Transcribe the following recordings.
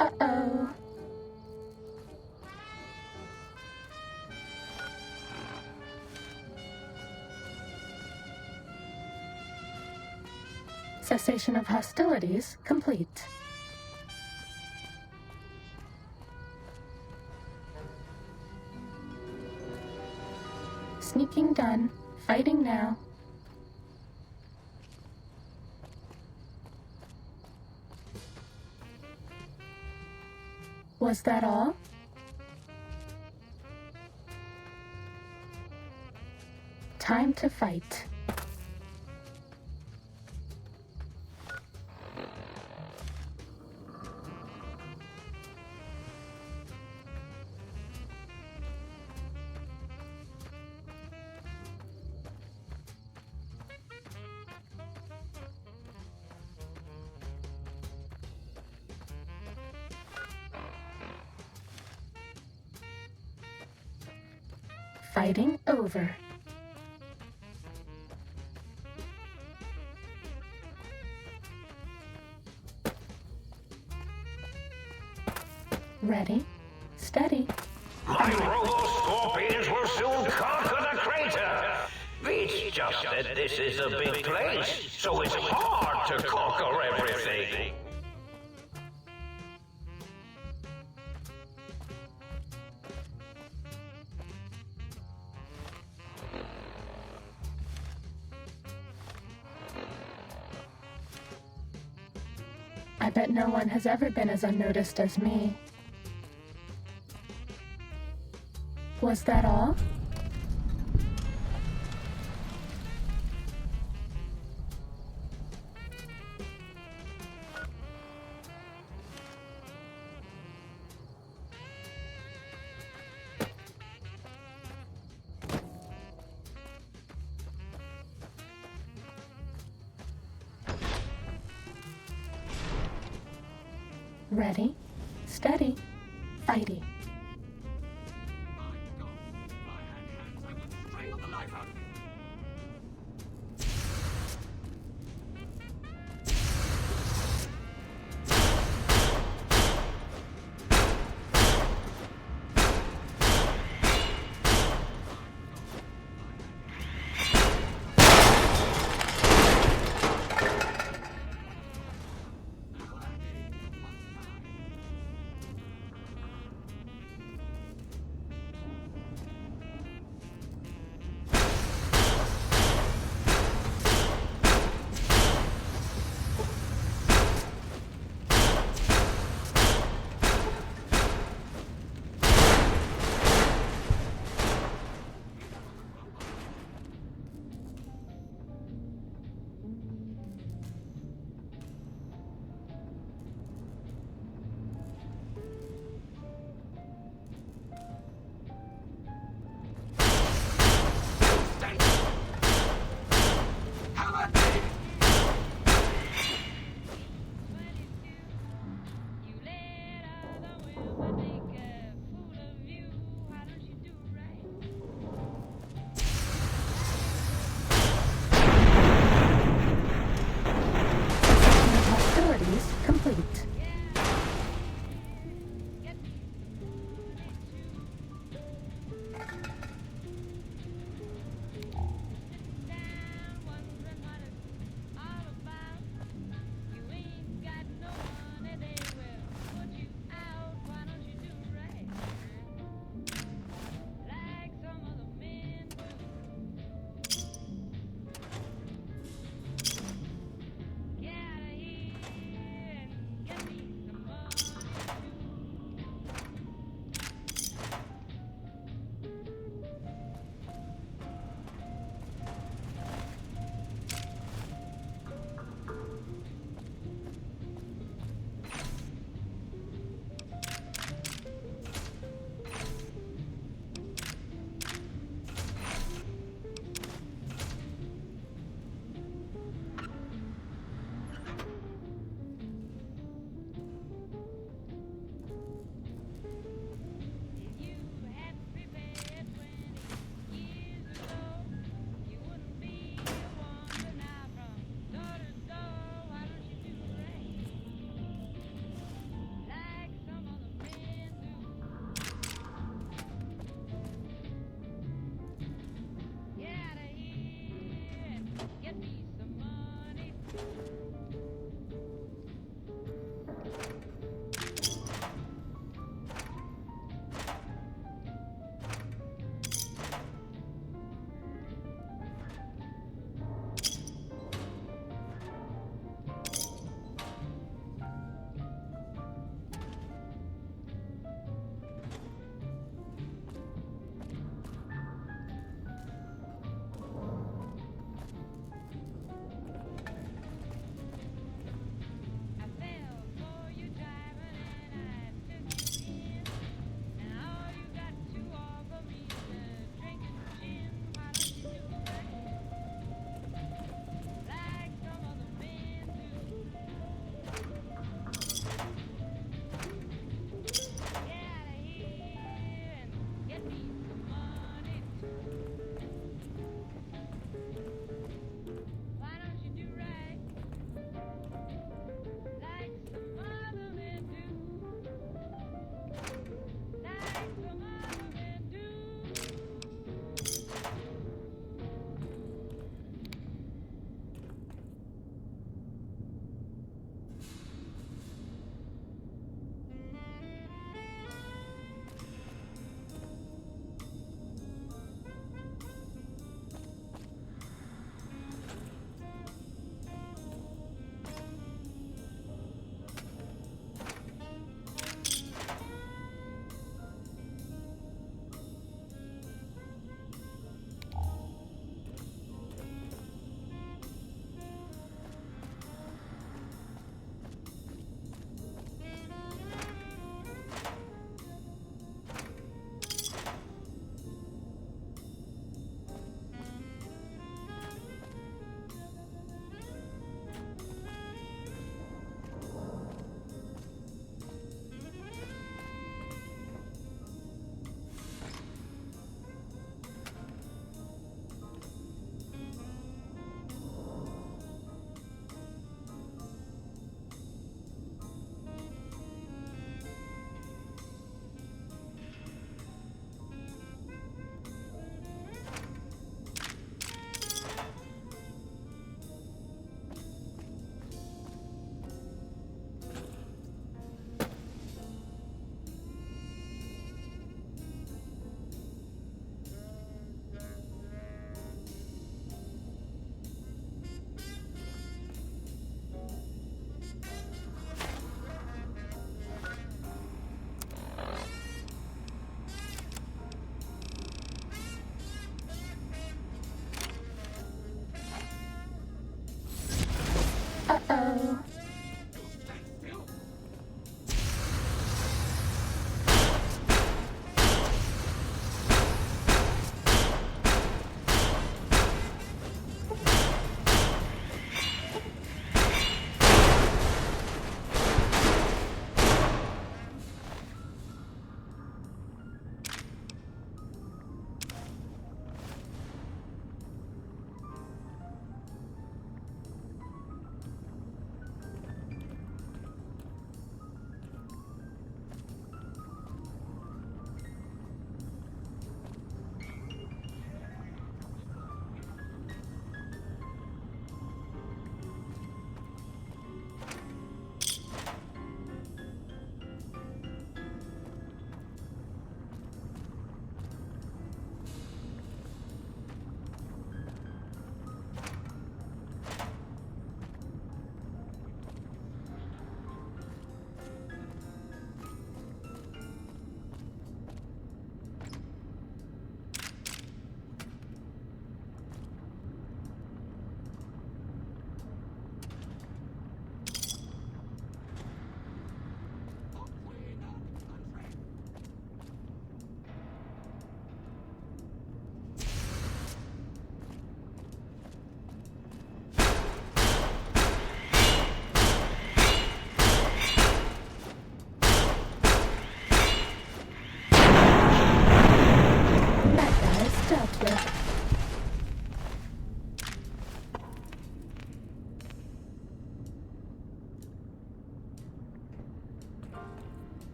Uh-oh. Cessation of hostilities complete. Sneaking done. Fighting now. Was that all? Time to fight. Fighting over. Ready, steady. My robo-scorpions will soon conquer the crater. It's just that this is a big place, so it's hard to conquer everything. I bet no one has ever been as unnoticed as me. Was that all? Ready, steady, fighting.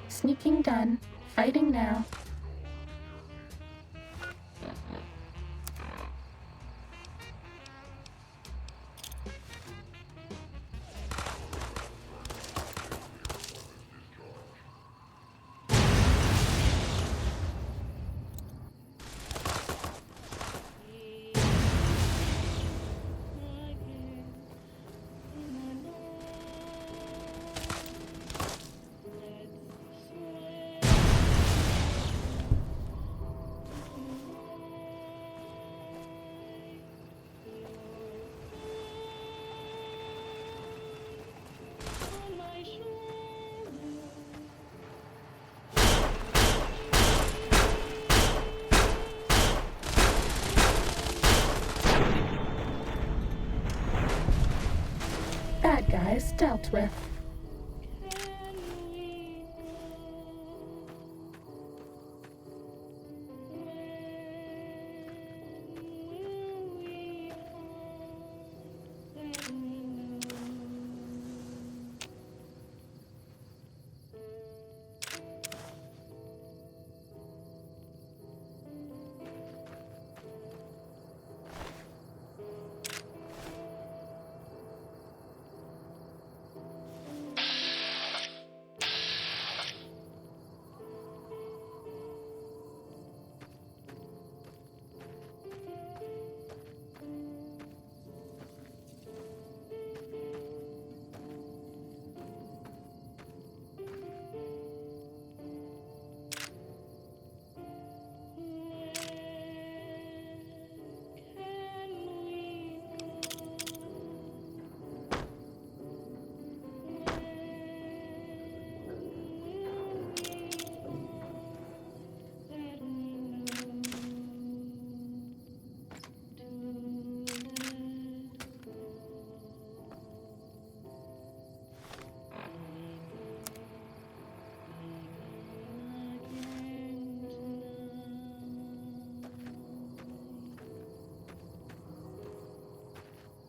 Sneaking done. Fighting now. Bad guys dealt with.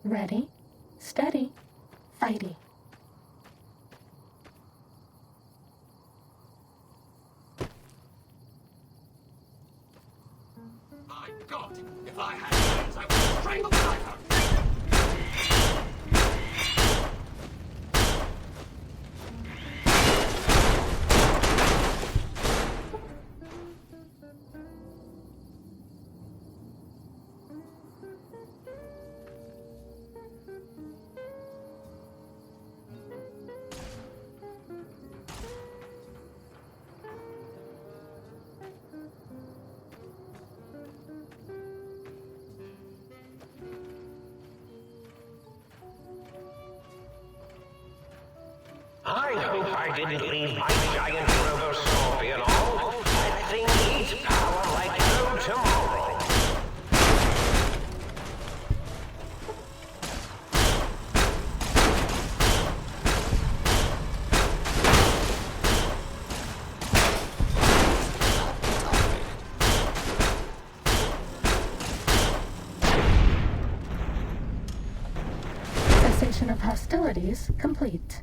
Ready, steady, fighty. My God, if I had hands, I would strangle her. I hope I didn't leave my giant robo scorpion on. That thing needs power like no tomorrow. Cessation of hostilities complete.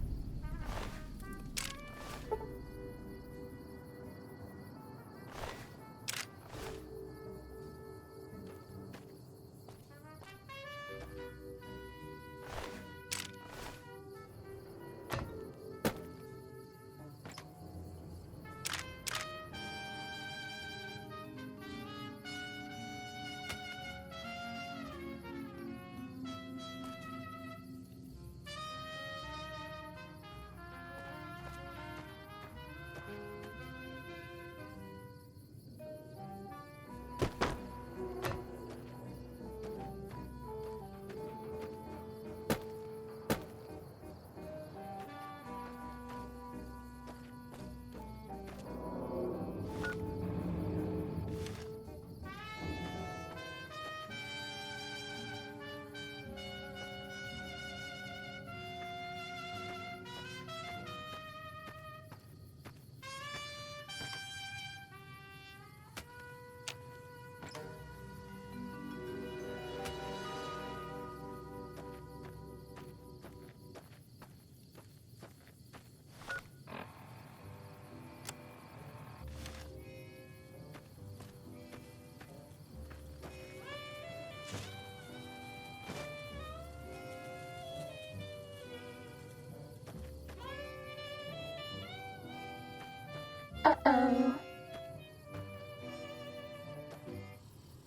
Uh-oh.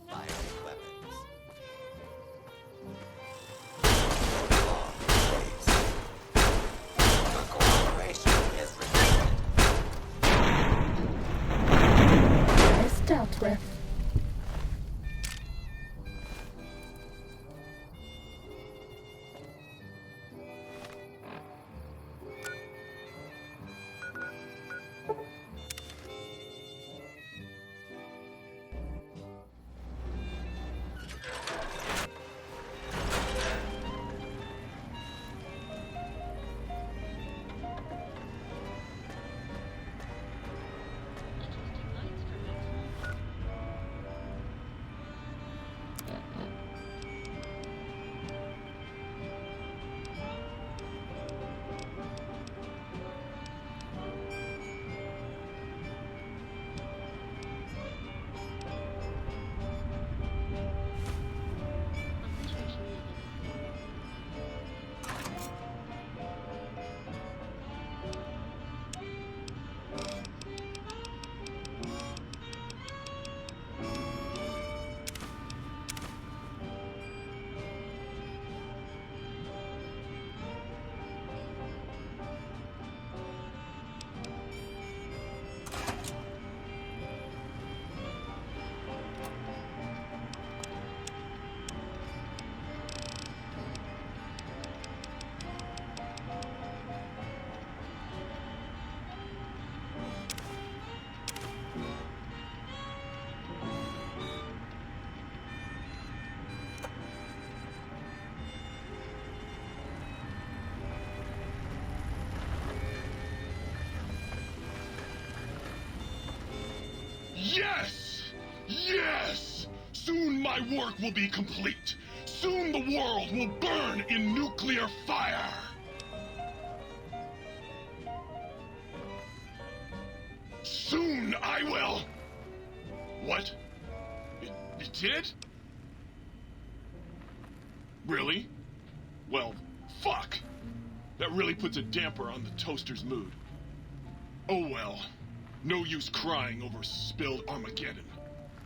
Firing weapons. Your cooperation is requested. It's dealt with. Yes! Yes! Soon my work will be complete. Soon the world will burn in nuclear fire. Soon I will... What? It did? Really? Well, fuck! That really puts a damper on the toaster's mood. Oh well. No use crying over spilled Armageddon.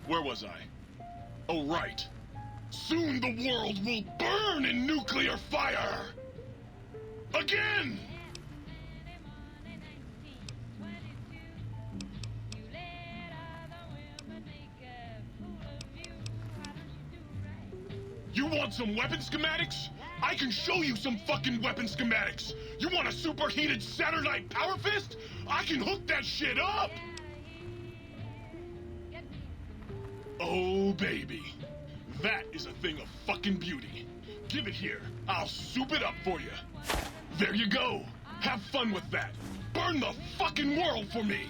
Where was I? Oh, right. Soon the world will burn in nuclear fire! Again! You want some weapon schematics? I can show you some fucking weapon schematics! You want a superheated Saturnite power fist? I can hook that shit up! Oh, baby. That is a thing of fucking beauty. Give it here. I'll soup it up for you. There you go. Have fun with that. Burn the fucking world for me!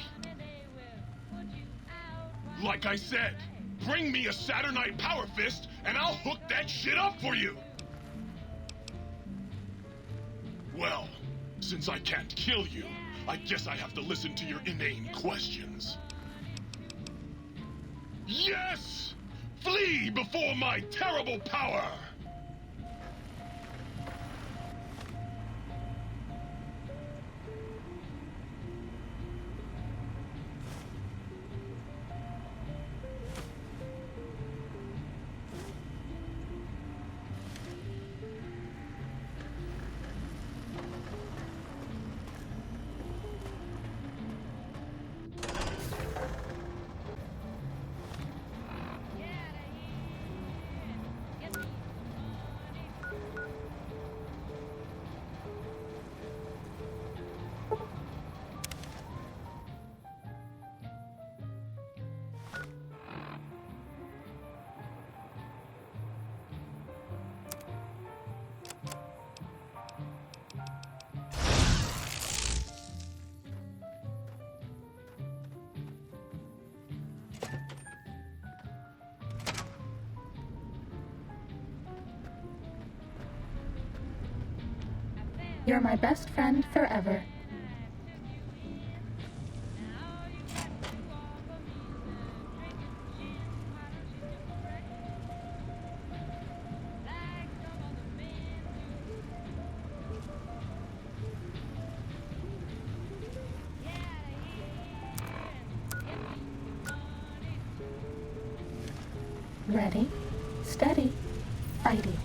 Like I said, bring me a Saturnite power fist, and I'll hook that shit up for you! Well, since I can't kill you, I guess I have to listen to your inane questions. Yes! Flee before my terrible power! You're my best friend forever. Ready, steady, fighting.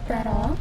That all?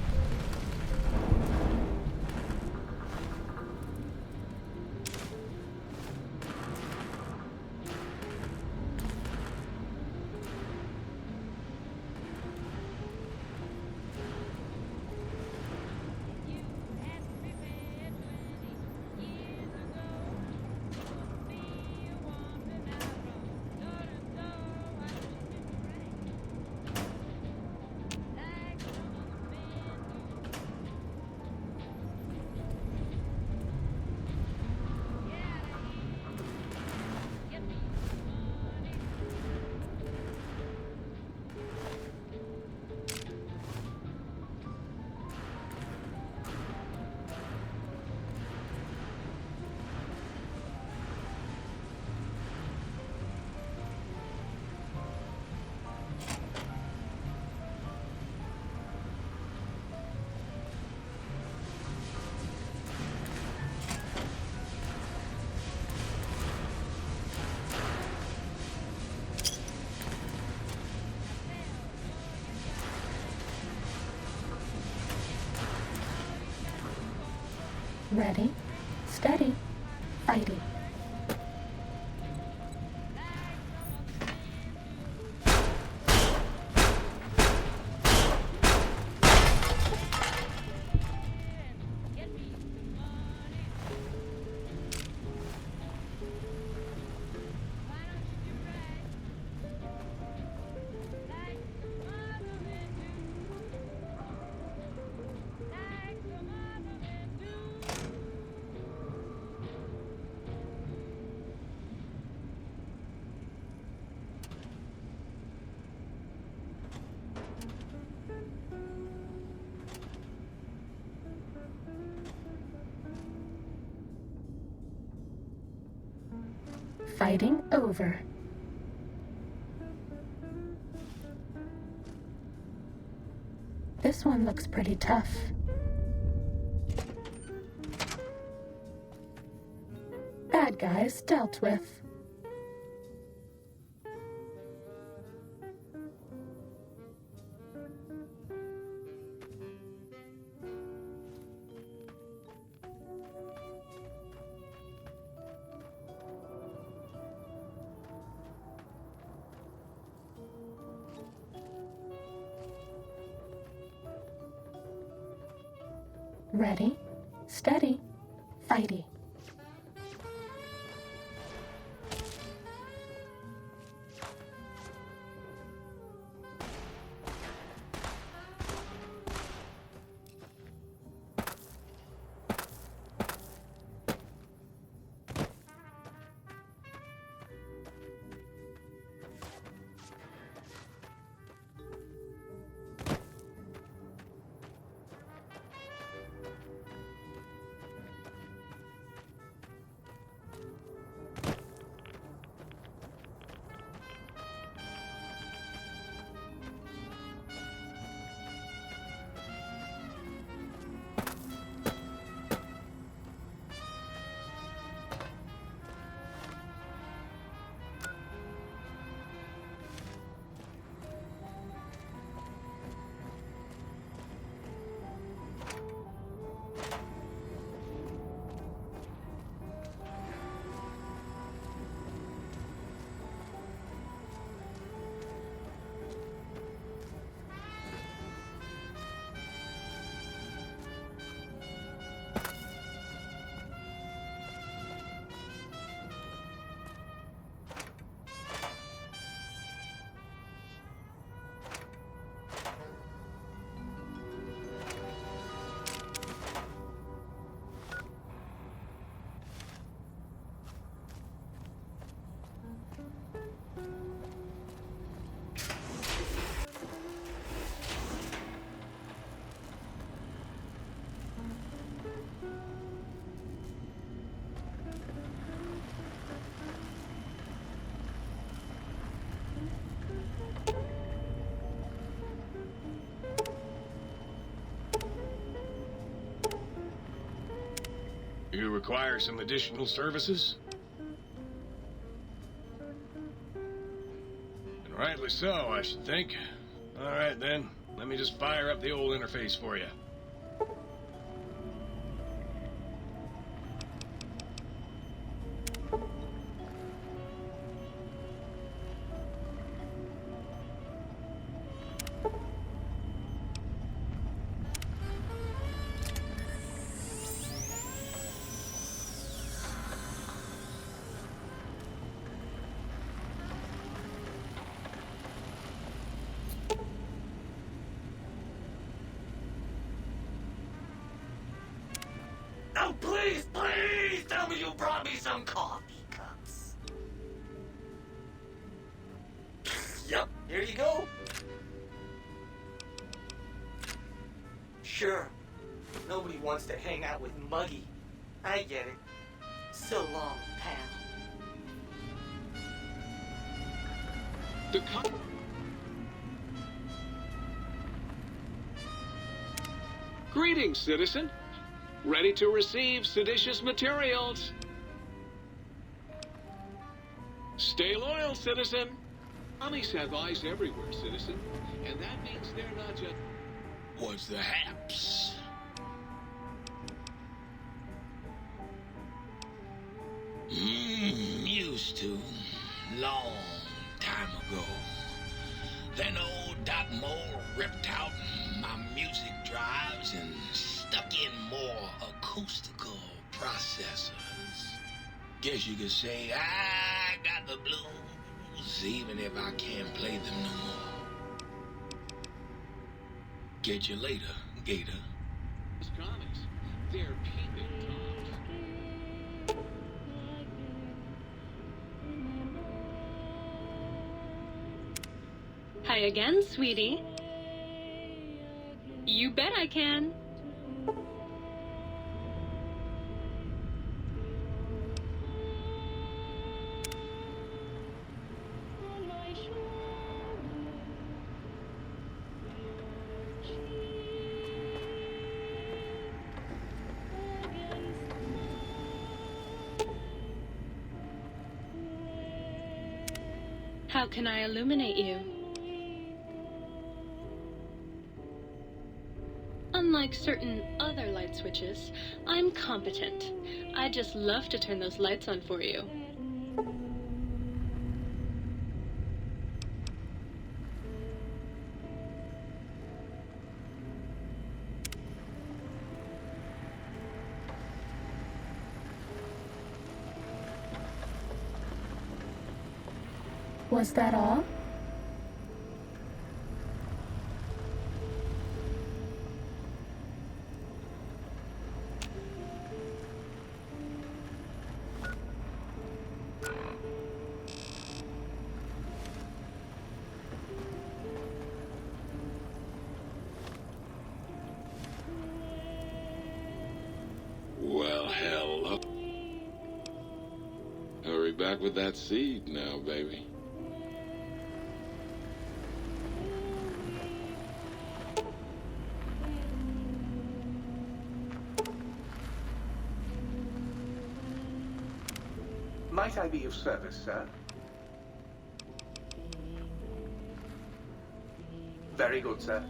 Ready, steady, fighting. Fighting over. This one looks pretty tough. Bad guys dealt with. Ready, steady, fighty. You require some additional services? And rightly so, I should think. All right, then. Let me just fire up the old interface for you. Oh, please, please tell me you brought me some coffee cups. Yep, here you go. Sure, nobody wants to hang out with Muggy. I get it. So long, pal. Greetings, citizen. Ready to receive seditious materials. Stay loyal, citizen. Mummies have eyes everywhere, citizen. And that means they're not just... What's the haps? Used to. Long time ago. Then old Doc Mole ripped out my music drives and stuck in more acoustical processors. Guess you could say I got the blues, even if I can't play them no more. Get you later, Gator. comics. They're peeping toms. Hi again, sweetie. You bet I can. How can I illuminate you? Unlike certain other light switches, I'm competent. I'd just love to turn those lights on for you. Was that all? Well, hello. Hurry back with that seed now, baby. Might I be of service, sir? Very good, sir.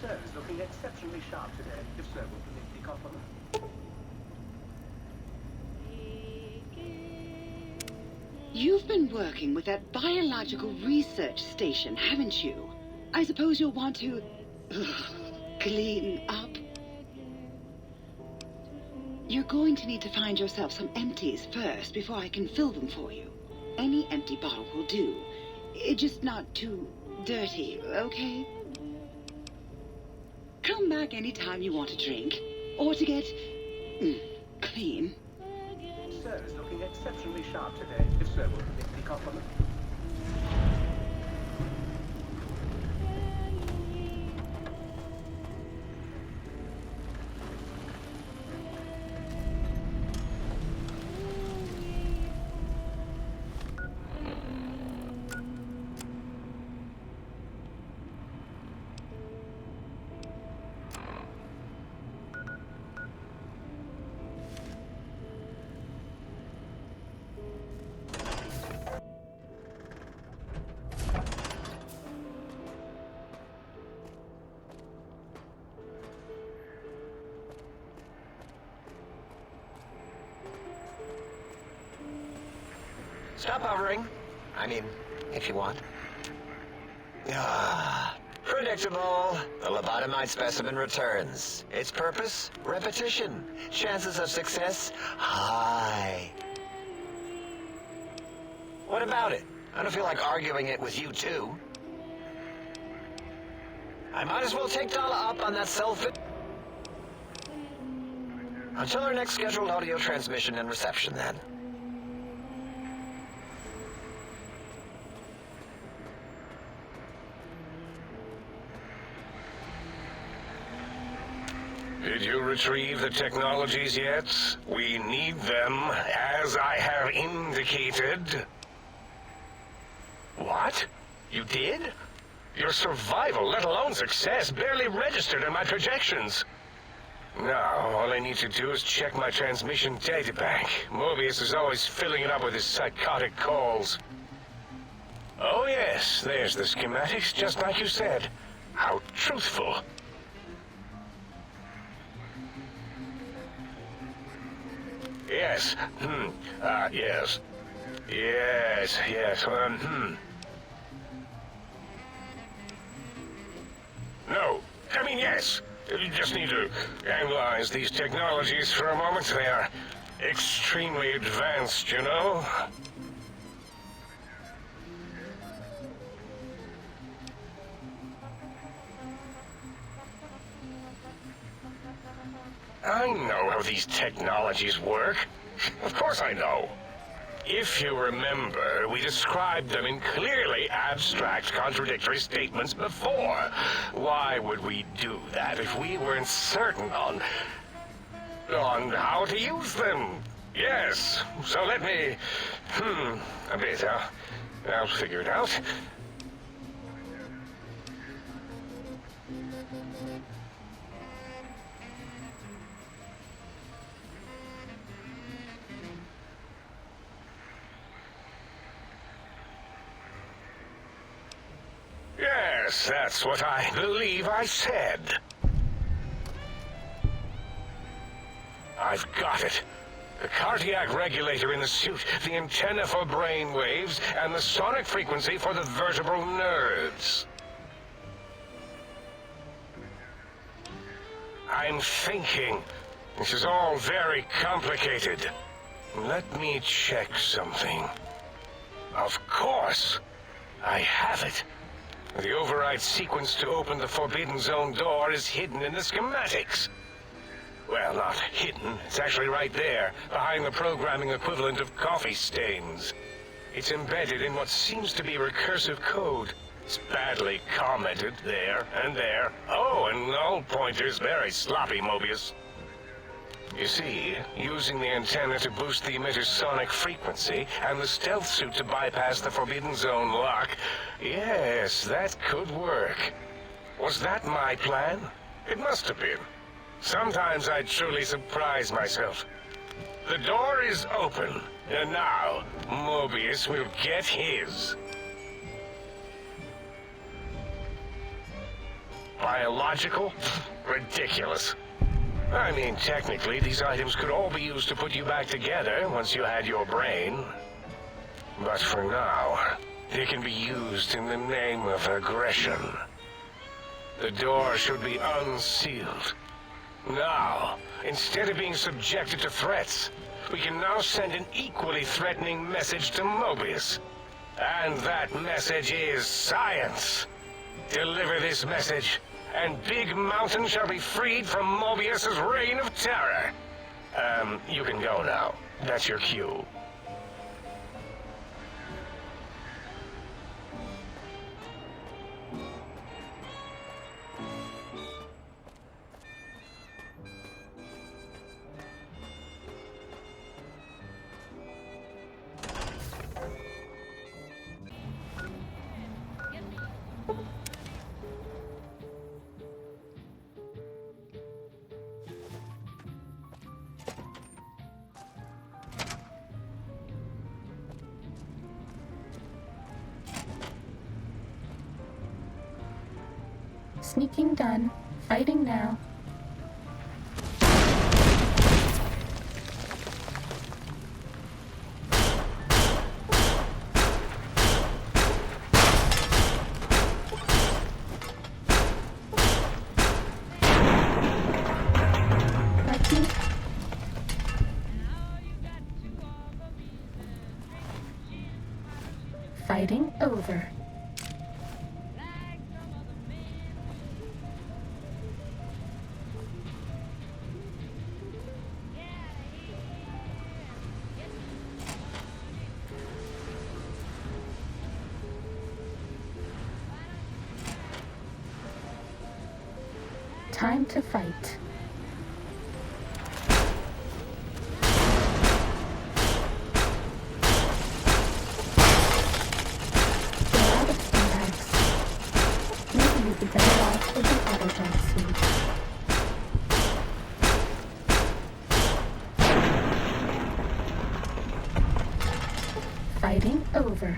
Sir is looking exceptionally sharp today, if sir will permit the compliment. You've been working with that biological research station, haven't you? I suppose you'll want to clean up. You're going to need to find yourself some empties first before I can fill them for you. Any empty bottle will do. Just not too dirty, okay? Come back anytime you want a drink or to get clean. Sir is looking exceptionally sharp today, if sir will permit the compliment. Stop hovering. I mean, if you want. Predictable. The lobotomized specimen returns. Its purpose? Repetition. Chances of success? High. What about it? I don't feel like arguing it with you two. I might as well take Dala up on that selfie. Until our next scheduled audio transmission and reception, then. Did you retrieve the technologies yet? We need them, as I have indicated. What? You did? Your survival, let alone success, barely registered in my projections. Now, all I need to do is check my transmission databank. Mobius is always filling it up with his psychotic calls. Oh yes, there's the schematics, just like you said. How truthful. Yes. Yes. Yes. No. I mean, yes. You just need to analyze these technologies for a moment. They are extremely advanced, you know? I know how these technologies work. Of course I know. If you remember, we described them in clearly abstract, contradictory statements before. Why would we do that if we weren't certain on how to use them? Yes, so let me... a bit, I'll figure it out. Yes, that's what I believe I said. I've got it. The cardiac regulator in the suit, the antenna for brain waves, and the sonic frequency for the vertebral nerves. I'm thinking. This is all very complicated. Let me check something. Of course. I have it. The override sequence to open the Forbidden Zone door is hidden in the schematics. Well, not hidden. It's actually right there, behind the programming equivalent of coffee stains. It's embedded in what seems to be recursive code. It's badly commented there and there. Oh, and null pointers, very sloppy, Mobius. You see, using the antenna to boost the emitter's sonic frequency, and the stealth suit to bypass the Forbidden Zone lock, yes, that could work. Was that my plan? It must have been. Sometimes I truly surprise myself. The door is open, and now Mobius will get his. Biological? Ridiculous. I mean, technically, these items could all be used to put you back together once you had your brain. But for now, they can be used in the name of aggression. The door should be unsealed. Now, instead of being subjected to threats, we can now send an equally threatening message to Mobius. And that message is science. Deliver this message, and Big Mountain shall be freed from Mobius's reign of terror. You can go now. That's your cue. Sneaking done. Fighting now. Fighting over. Time to fight. They're out of stimbags. Maybe you'd be better off with an auto jump suit. Fighting over.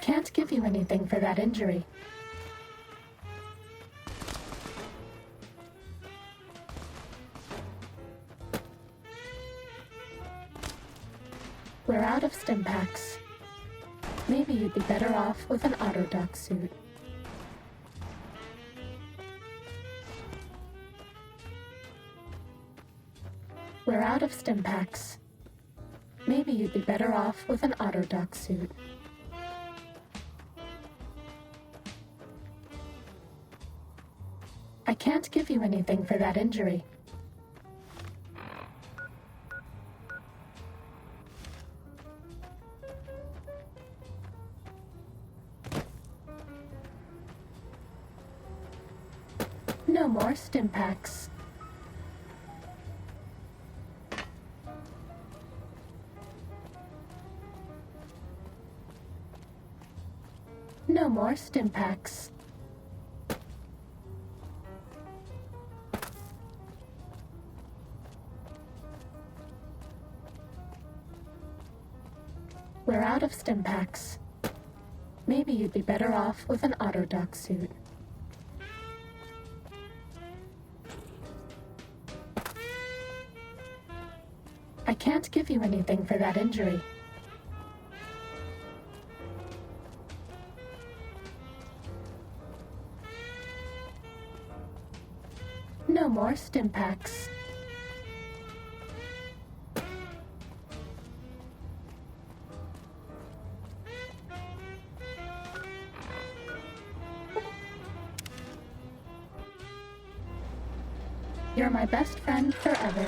can't give you anything for that injury. We're out of stim packs. Maybe you'd be better off with an Autodoc suit. We're out of stim packs. Maybe you'd be better off with an Autodoc suit. I can't give you anything for that injury. No more stim packs. No more stim packs. We're out of stim packs. Maybe you'd be better off with an Autodoc suit. I can't give you anything for that injury. No more stim packs. You're my best friend forever.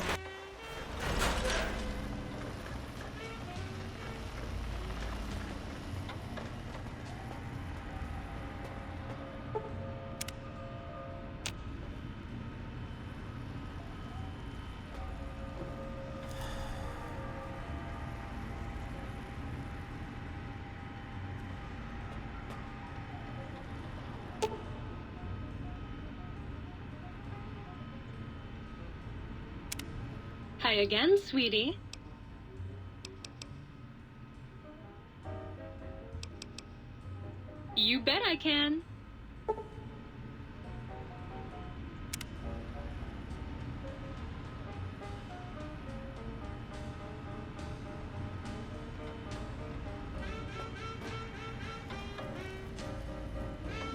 Hi again, sweetie. You bet I can.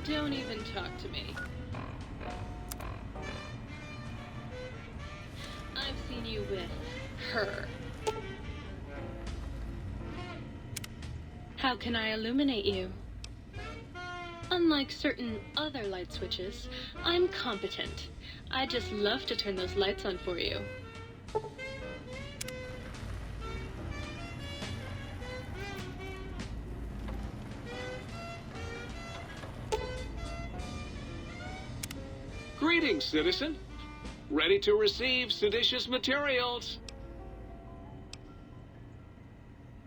Don't even talk to me. I've seen you with her. How can I illuminate you? Unlike certain other light switches, I'm competent. I just love to turn those lights on for you. Greetings, citizen. Ready to receive seditious materials.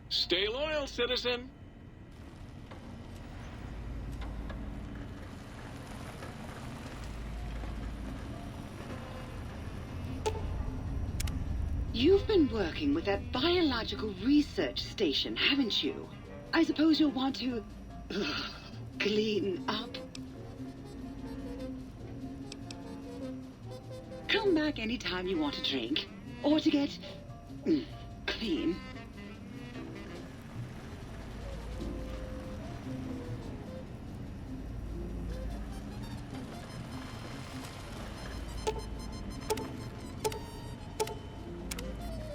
Stay loyal, citizen. You've been working with that biological research station, haven't you? I suppose you'll want to clean up. Come back anytime you want a drink, or to get clean.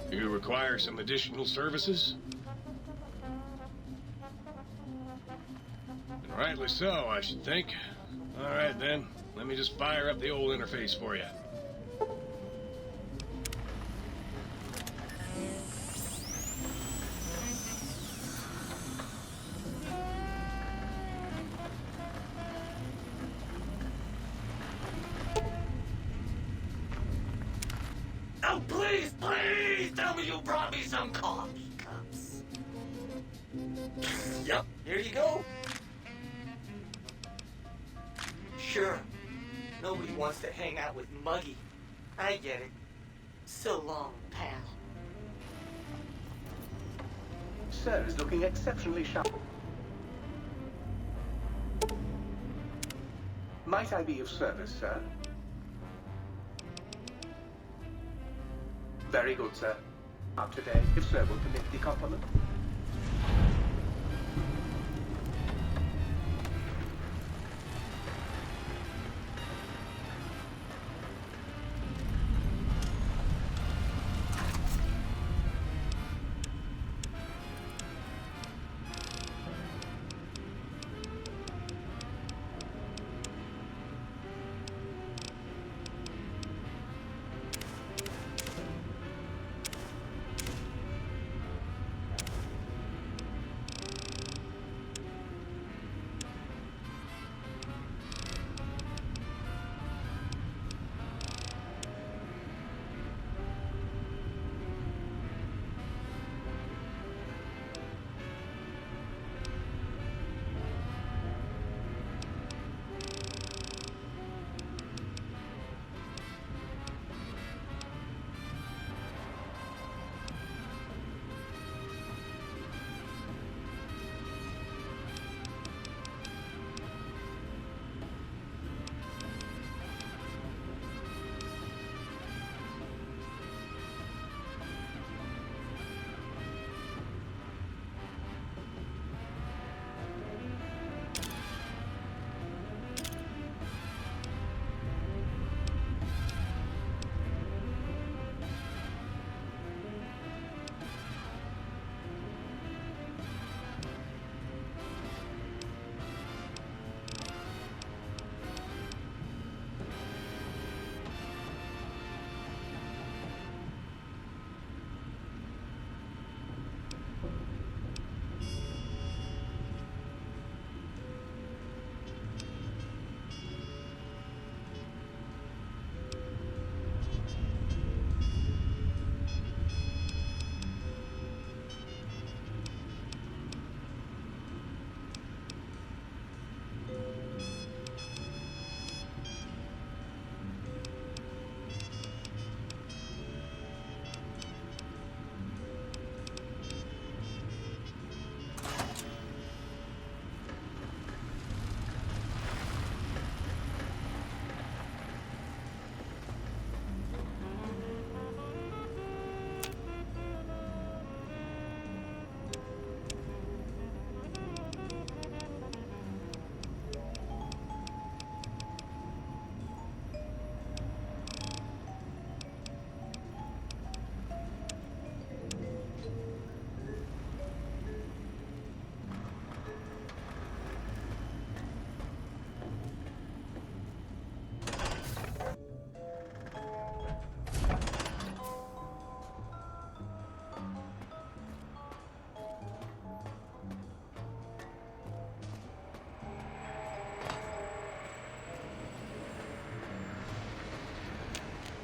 You require some additional services? And rightly so, I should think. All right, then. Let me just fire up the old interface for you. Oh, please, please tell me you brought me some coffee cups. Yep, here you go. Sure, nobody wants to hang out with Muggy. I get it. So long, pal. Sir is looking exceptionally sharp. Might I be of service, sir? Very good, sir. Up today, if sir will permit the compliment.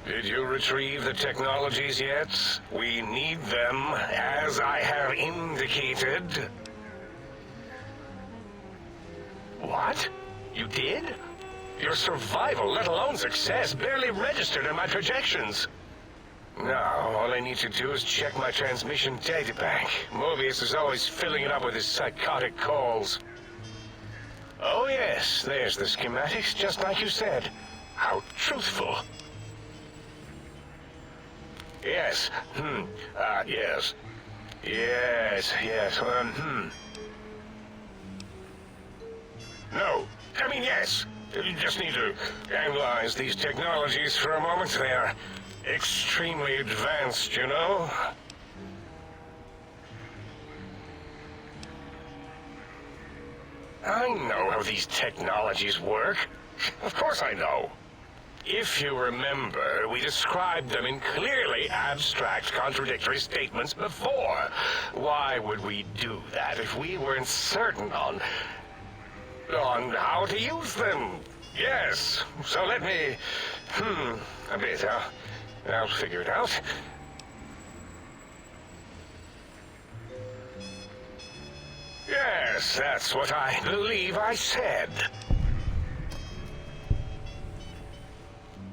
Did you retrieve the technologies yet? We need them, as I have indicated. What? You did? Your survival, let alone success, barely registered in my projections. Now, all I need to do is check my transmission databank. Mobius is always filling it up with his psychotic calls. Oh yes, there's the schematics, just like you said. How truthful. Yes. Yes. Yes. No. I mean, yes. You just need to analyze these technologies for a moment. They are extremely advanced, you know? I know how these technologies work. Of course I know. If you remember, we described them in clearly abstract, contradictory statements before. Why would we do that if we weren't certain on how to use them? Yes, so let me... a bit. I'll figure it out. Yes, that's what I believe I said.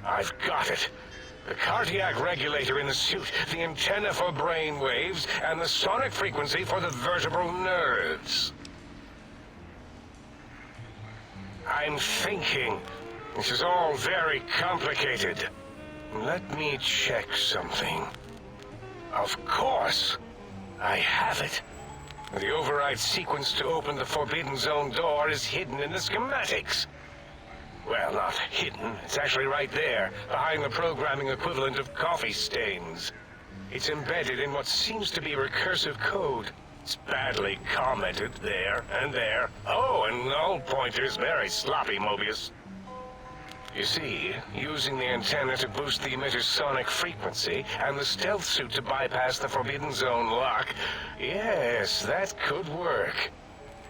I've got it. The cardiac regulator in the suit, the antenna for brain waves, and the sonic frequency for the vertebral nerves. I'm thinking. This is all very complicated. Let me check something. Of course, I have it. The override sequence to open the Forbidden Zone door is hidden in the schematics. Well, not hidden. It's actually right there, behind the programming equivalent of coffee stains. It's embedded in what seems to be recursive code. It's badly commented there and there. Oh, and null pointers, very sloppy, Mobius. You see, using the antenna to boost the emitter's sonic frequency, and the stealth suit to bypass the Forbidden Zone lock, yes, that could work.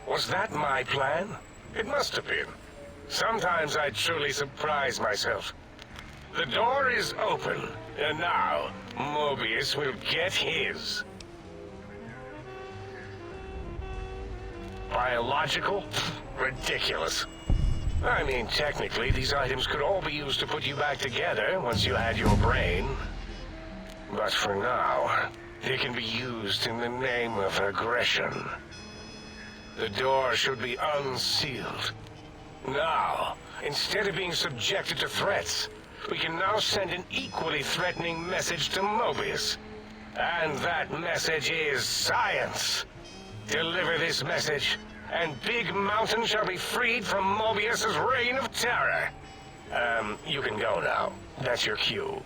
Was that my plan? It must have been. Sometimes I truly surprise myself. The door is open, and now Mobius will get his. Biological? Ridiculous. I mean, technically, these items could all be used to put you back together once you had your brain. But for now, they can be used in the name of aggression. The door should be unsealed. Now, instead of being subjected to threats, we can now send an equally threatening message to Mobius. And that message is science. Deliver this message, and Big Mountain shall be freed from Mobius's reign of terror. You can go now. That's your cue.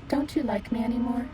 Don't you like me anymore?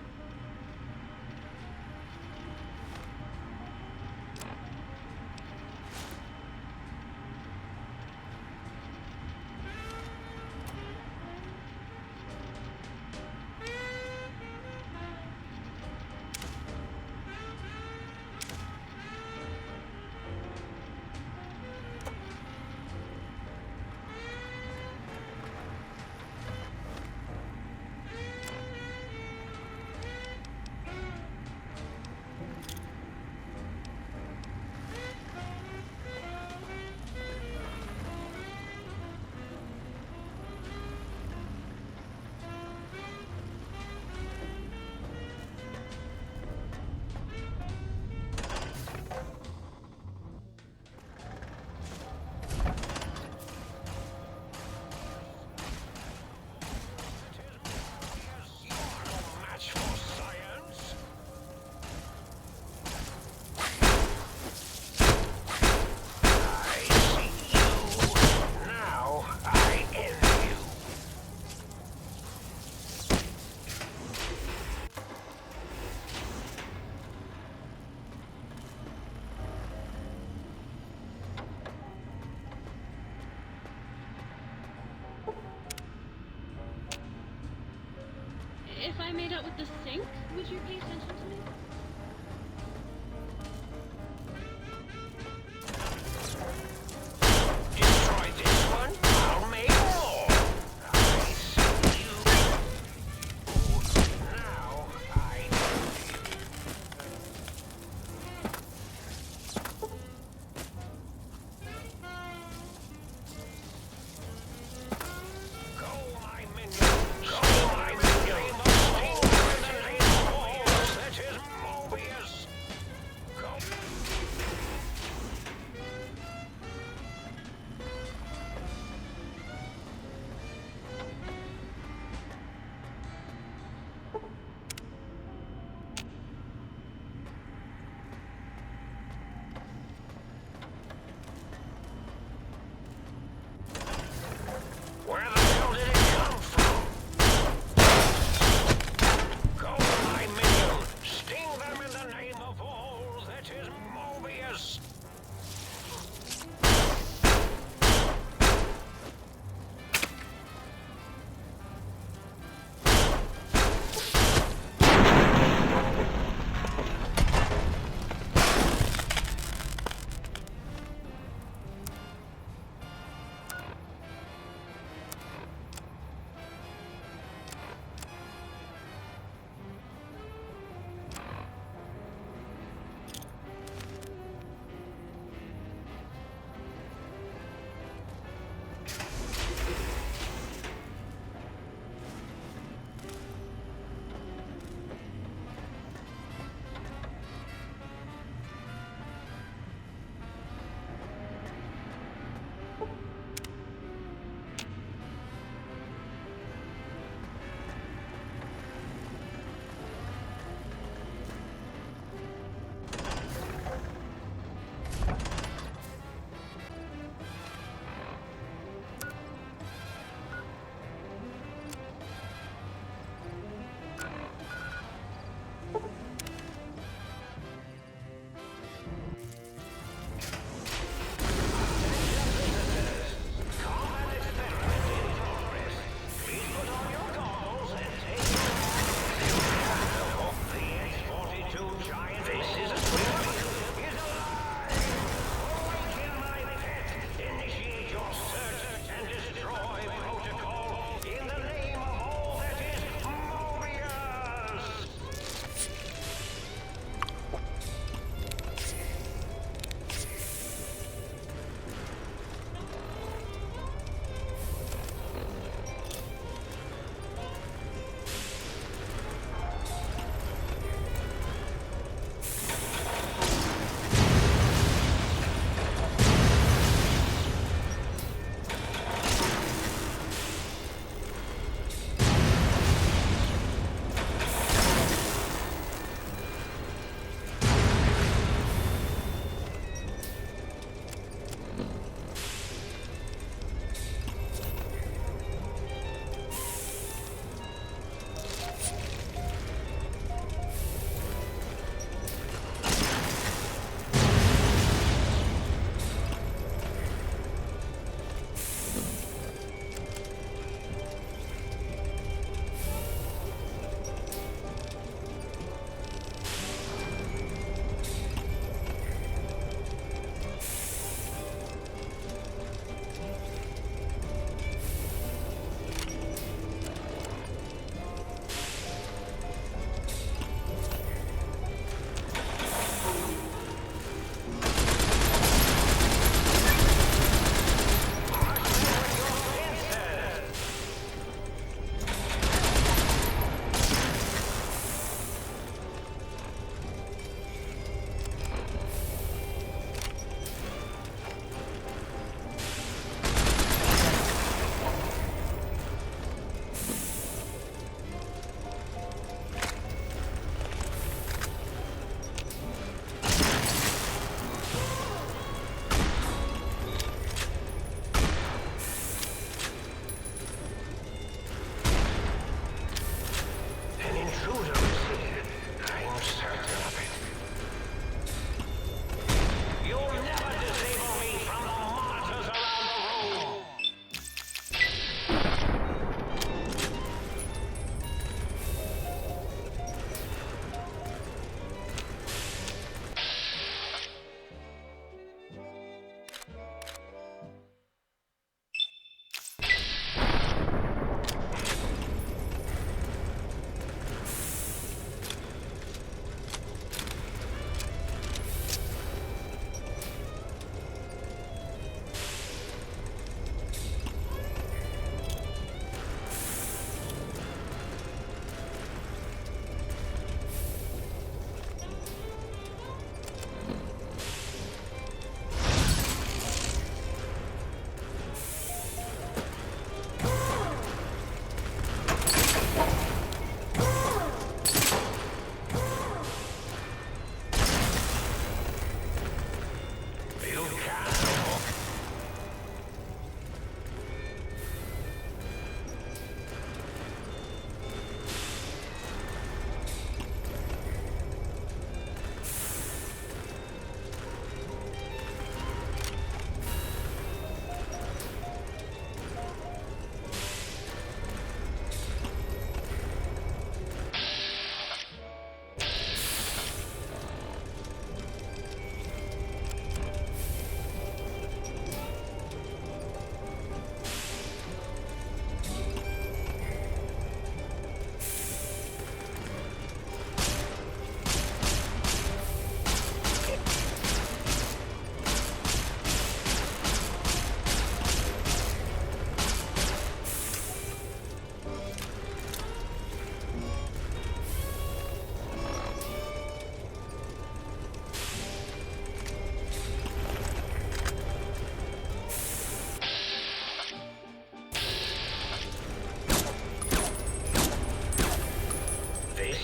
If I made out with the sink, would you pay attention to me? Destroy this one, I'll make more. I see you. Now I go, my minion. Go, my minion. That is more.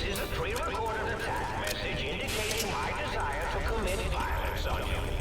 is a pre-recorded attack message indicating my desire to commit violence on you.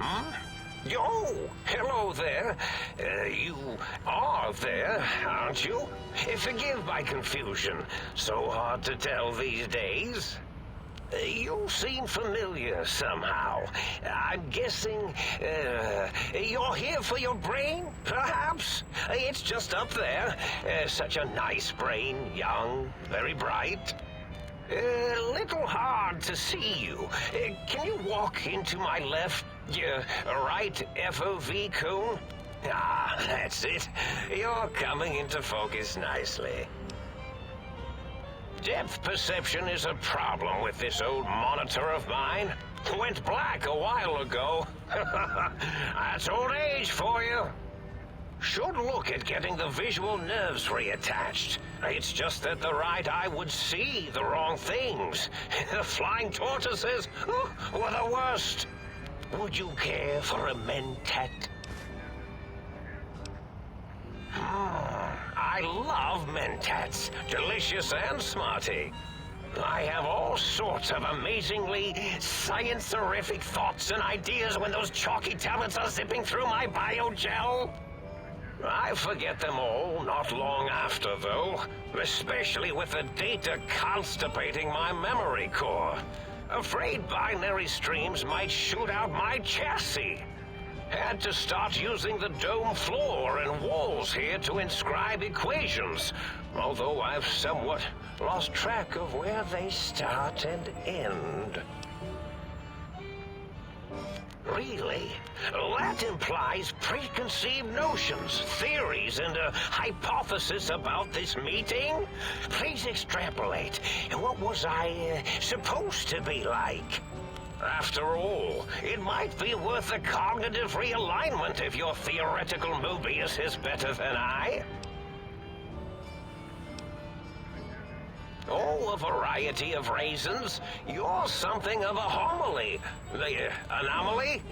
Oh, hello there. You are there, aren't you? Forgive my confusion. So hard to tell these days. You seem familiar somehow. I'm guessing, you're here for your brain, perhaps? It's just up there. Such a nice brain, young, very bright. Little hard to see you. Can you walk into my left, right FOV cone? Ah, that's it. You're coming into focus nicely. Depth perception is a problem with this old monitor of mine. Went black a while ago. That's old age for you. Should look at getting the visual nerves reattached. It's just that the right eye would see the wrong things. The flying tortoises were the worst. Would you care for a mentat? I love mentats. Delicious and smarty. I have all sorts of amazingly science-terrific thoughts and ideas when those chalky tablets are zipping through my biogel. I forget them all not long after, though, especially with the data constipating my memory core. Afraid binary streams might shoot out my chassis. Had to start using the dome floor and walls here to inscribe equations, although I've somewhat lost track of where they start and end. Really? That implies preconceived notions, theories, and a hypothesis about this meeting? Please extrapolate. What was I supposed to be like? After all, it might be worth a cognitive realignment if your theoretical Mobius is better than I. Oh, a variety of raisins. You're something of a homily. The anomaly?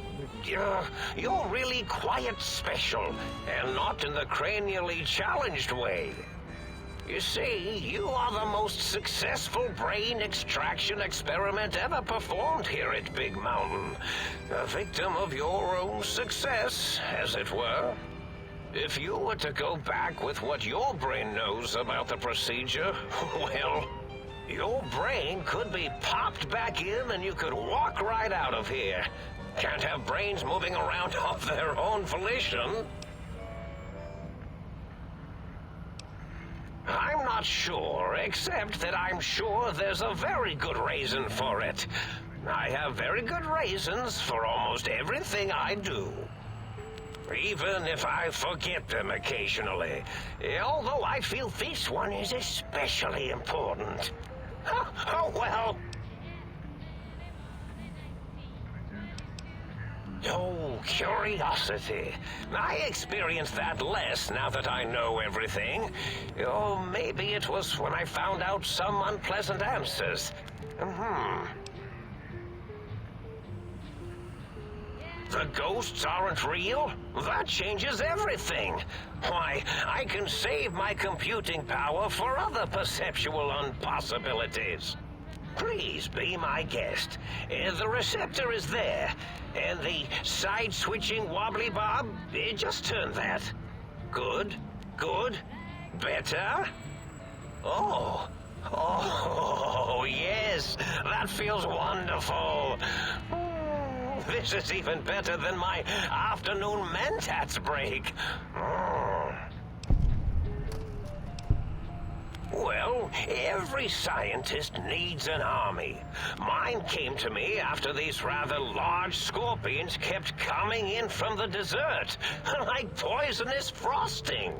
You're really quite special, and not in the cranially challenged way. You see, you are the most successful brain extraction experiment ever performed here at Big Mountain. A victim of your own success, as it were. If you were to go back with what your brain knows about the procedure, well, your brain could be popped back in and you could walk right out of here. Can't have brains moving around of their own volition. I'm not sure, except that I'm sure there's a very good reason for it. I have very good reasons for almost everything I do. Even if I forget them occasionally. Although I feel this one is especially important. Oh well. Oh, curiosity. I experience that less now that I know everything. Oh, maybe it was when I found out some unpleasant answers. The ghosts aren't real? That changes everything. Why, I can save my computing power for other perceptual impossibilities. Please be my guest. The receptor is there, and the side-switching wobbly bob, just turn that. Good, good, better. Oh, yes, that feels wonderful. This is even better than my afternoon mentats break. Well, every scientist needs an army. Mine came to me after these rather large scorpions kept coming in from the desert, like poisonous frosting.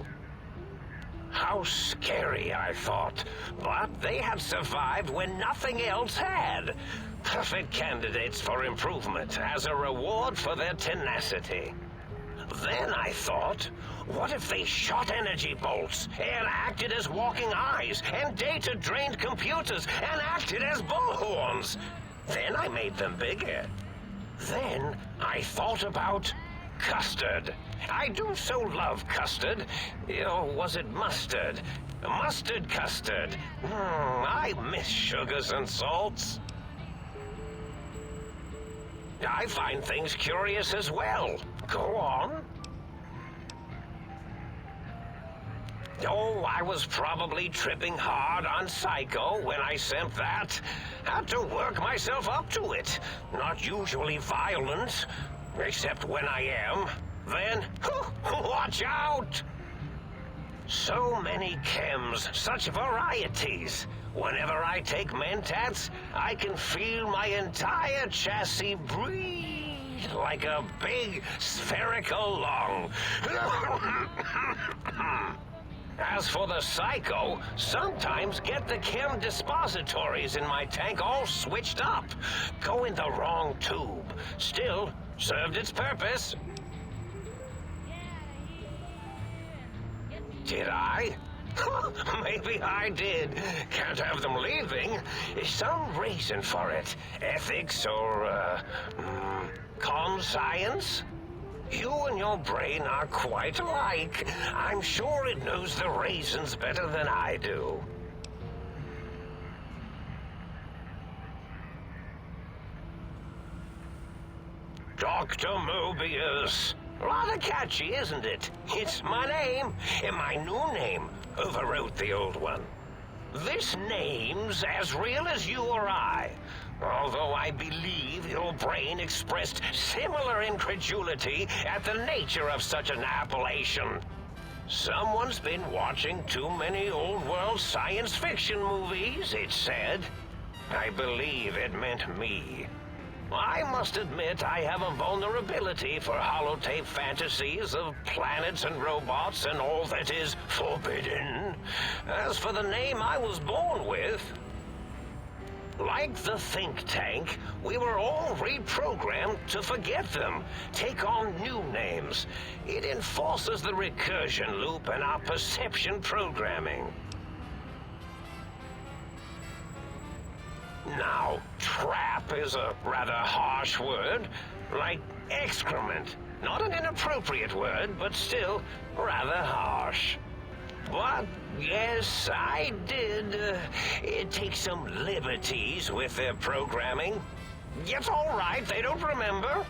How scary, I thought. But they had survived when nothing else had. Perfect candidates for improvement as a reward for their tenacity. Then I thought, what if they shot energy bolts and acted as walking eyes and data-drained computers and acted as bullhorns? Then I made them bigger. Then I thought about custard. I do so love custard. Or was it mustard? Mustard custard. I miss sugars and salts. I find things curious as well. Go on. Oh, I was probably tripping hard on Psycho when I sent that. Had to work myself up to it. Not usually violent, except when I am. Then, watch out! So many chems, such varieties. Whenever I take Mentats, I can feel my entire chassis breathe like a big spherical lung. As for the Psycho, sometimes get the chem dispositories in my tank all switched up. Go in the wrong tube. Still, served its purpose. Did I? Maybe I did. Can't have them leaving. Some reason for it. Ethics or, conscience? You and your brain are quite alike. I'm sure it knows the reasons better than I do. Dr. Mobius. Rather catchy, isn't it? It's my name, and my new name overwrote the old one. This name's as real as you or I, although I believe your brain expressed similar incredulity at the nature of such an appellation. Someone's been watching too many old-world science fiction movies, it said. I believe it meant me. I must admit I have a vulnerability for holotape fantasies of planets and robots and all that is forbidden. As for the name I was born with, like the think tank, we were all reprogrammed to forget them, take on new names. It enforces the recursion loop in our perception programming. Now, trap is a rather harsh word, like excrement. Not an inappropriate word, but still rather harsh. But, yes, I did take some liberties with their programming. It's all right, they don't remember.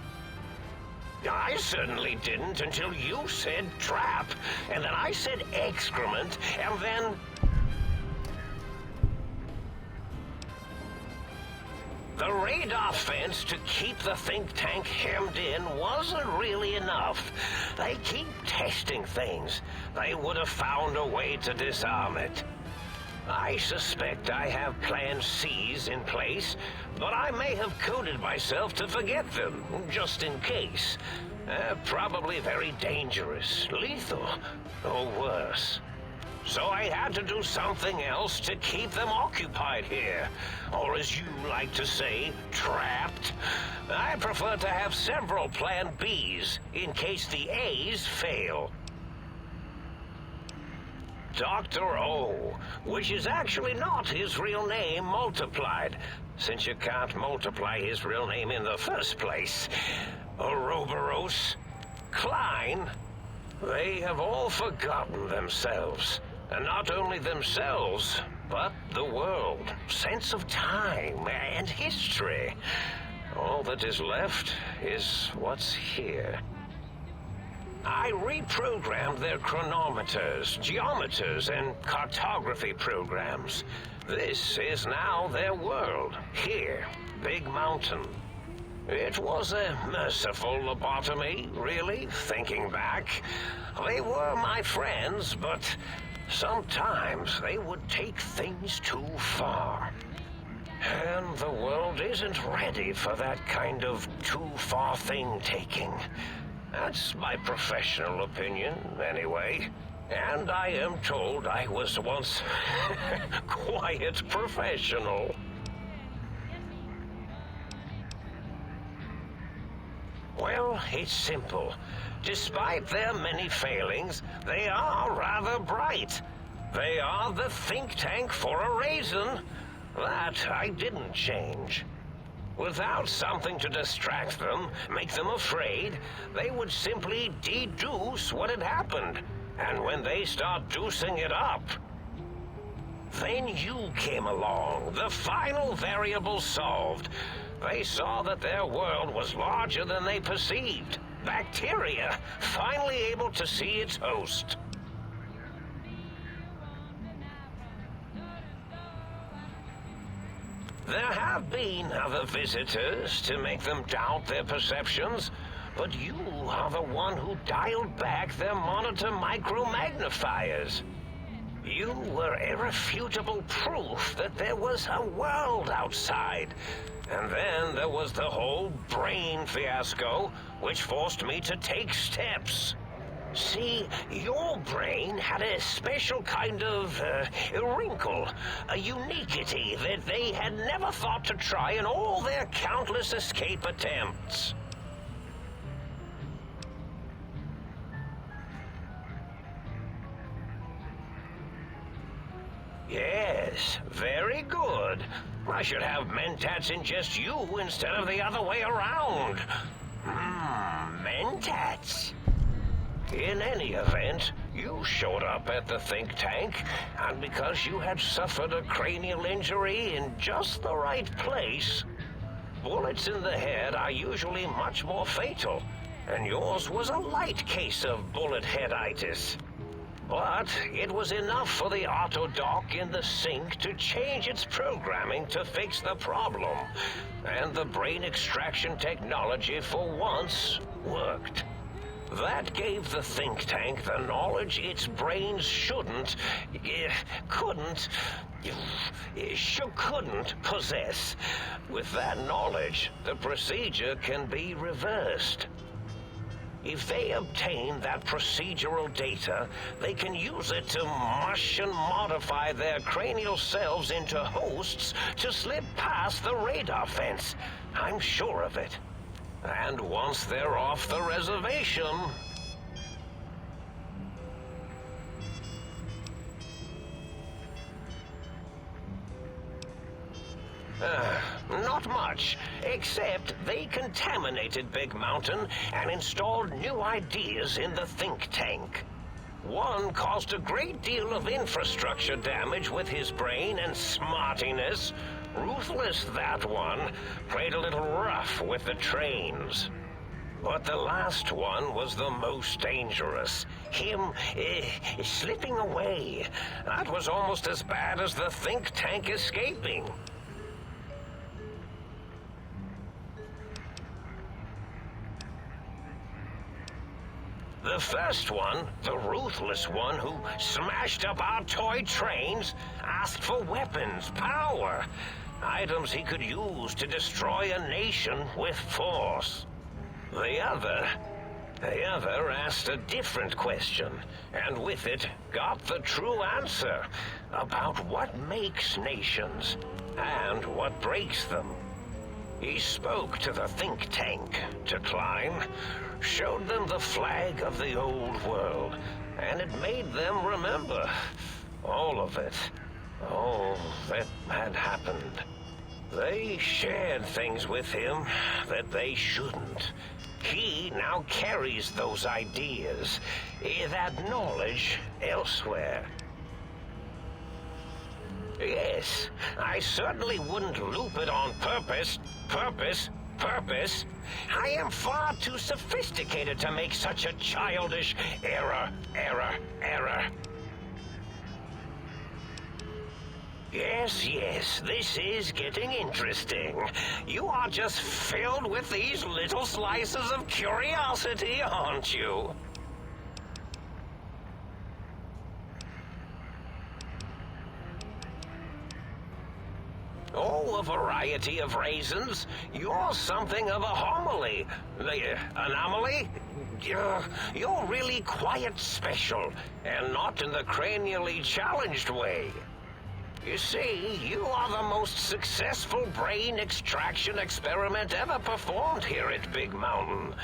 I certainly didn't until you said trap, and then I said excrement, and then... The radar fence to keep the think tank hemmed in wasn't really enough. They keep testing things. They would have found a way to disarm it. I suspect I have Plan C's in place, but I may have coded myself to forget them, just in case. Probably very dangerous, lethal, or worse. So I had to do something else to keep them occupied here. Or as you like to say, trapped. I prefer to have several Plan Bs in case the A's fail. Dr. O, which is actually not his real name multiplied, since you can't multiply his real name in the first place. Ouroboros, Klein, they have all forgotten themselves. And not only themselves, but the world, sense of time and history. All that is left is what's here. I reprogrammed their chronometers, geometers, and cartography programs. This is now their world, here, Big Mountain. It was a merciful lobotomy, really, thinking back. They were my friends, but sometimes they would take things too far. And the world isn't ready for that kind of too-far thing-taking. That's my professional opinion, anyway. And I am told I was once quite professional. Well, it's simple. Despite their many failings, they are rather bright. They are the think tank for a reason. That I didn't change. Without something to distract them, make them afraid, they would simply deduce what had happened. And when they start deucing it up, then you came along, the final variable solved. They saw that their world was larger than they perceived. Bacteria finally able to see its host. There have been other visitors to make them doubt their perceptions, but you are the one who dialed back their monitor micromagnifiers. You were irrefutable proof that there was a world outside. And then there was the whole brain fiasco, which forced me to take steps. See, your brain had a special kind of wrinkle, a uniquity that they had never thought to try in all their countless escape attempts. Yes, very good. I should have Mentats ingest you instead of the other way around. Mentats. In any event, you showed up at the think tank, and because you had suffered a cranial injury in just the right place, bullets in the head are usually much more fatal, and yours was a light case of bullet headitis. But it was enough for the autodoc in the sink to change its programming to fix the problem, and the brain extraction technology for once worked. That gave the think tank the knowledge its brains couldn't possess. With that knowledge, the procedure can be reversed. If they obtain that procedural data, they can use it to mush and modify their cranial cells into hosts to slip past the radar fence. I'm sure of it. And once they're off the reservation... not much, except they contaminated Big Mountain and installed new ideas in the think tank. One caused a great deal of infrastructure damage with his brain and smartiness. Ruthless, that one. Played a little rough with the trains. But the last one was the most dangerous. Him, slipping away. That was almost as bad as the think tank escaping. The first one, the ruthless one who smashed up our toy trains, asked for weapons, power, items he could use to destroy a nation with force. The other asked a different question, and with it got the true answer about what makes nations and what breaks them. He spoke to the think tank to climb, showed them the flag of the old world, and it made them remember all of it, all that had happened. They shared things with him that they shouldn't. He now carries those ideas, that knowledge elsewhere. Yes, I certainly wouldn't loop it on purpose. I am far too sophisticated to make such a childish error. Yes, this is getting interesting. You are just filled with these little slices of curiosity, aren't you? Oh, a variety of raisins. You're something of a homily. Anomaly? You're really quite special, and not in the cranially challenged way. You see, you are the most successful brain extraction experiment ever performed here at Big Mountain.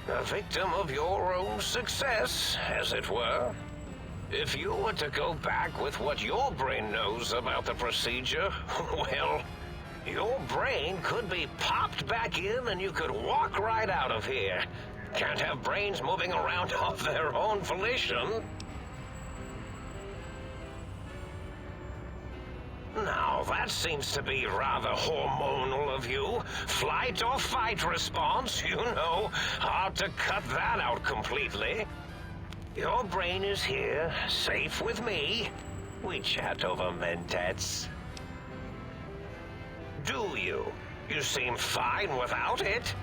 A victim of your own success, as it were. If you were to go back with what your brain knows about the procedure, well, your brain could be popped back in and you could walk right out of here. Can't have brains moving around of their own volition. Now, that seems to be rather hormonal of you. Flight or fight response, you know. Hard to cut that out completely. Your brain is here, safe with me. We chat over Mentats. Do you? You seem fine without it.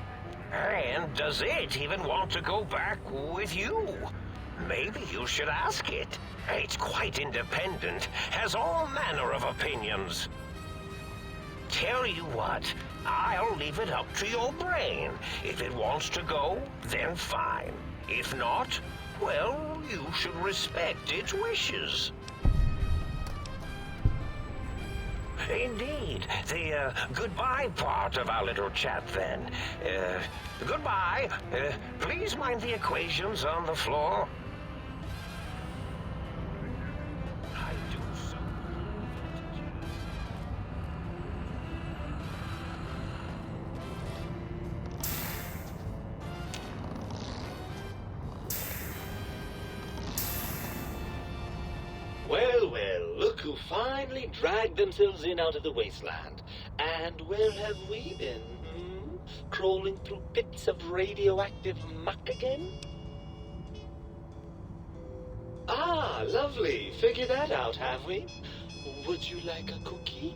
And does it even want to go back with you? Maybe you should ask it. It's quite independent, has all manner of opinions. Tell you what, I'll leave it up to your brain. If it wants to go, then fine. If not, well, you should respect its wishes. Indeed. The goodbye part of our little chat, then. Goodbye. Please mind the equations on the floor. I do so. Well, well, look who finally dragged themselves in out of the wasteland. And where have we been? Crawling through pits of radioactive muck again? Ah, lovely. Figured that out, have we? Would you like a cookie?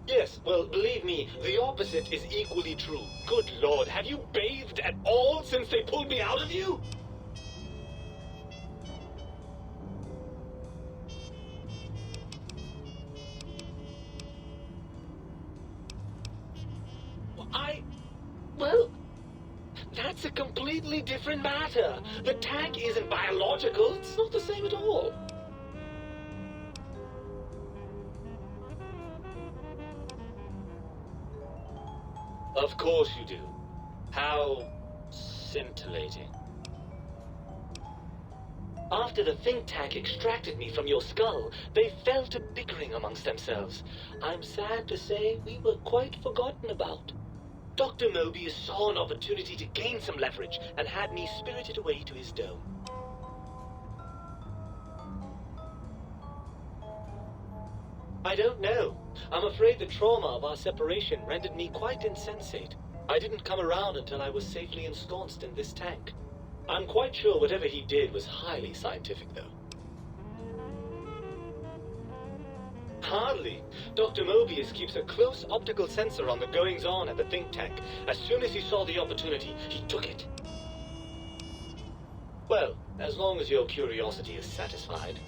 Yes, well, believe me, the opposite is equally true. Good Lord, have you bathed at all since they pulled me out of you? Well, that's a completely different matter. The tank isn't biological. It's not the same at all. Of course you do. How scintillating. After the think tank extracted me from your skull, they fell to bickering amongst themselves. I'm sad to say we were quite forgotten about. Dr. Mobius saw an opportunity to gain some leverage and had me spirited away to his dome. I don't know. I'm afraid the trauma of our separation rendered me quite insensate. I didn't come around until I was safely ensconced in this tank. I'm quite sure whatever he did was highly scientific, though. Hardly. Dr. Mobius keeps a close optical sensor on the goings-on at the think tank. As soon as he saw the opportunity, he took it. Well, as long as your curiosity is satisfied.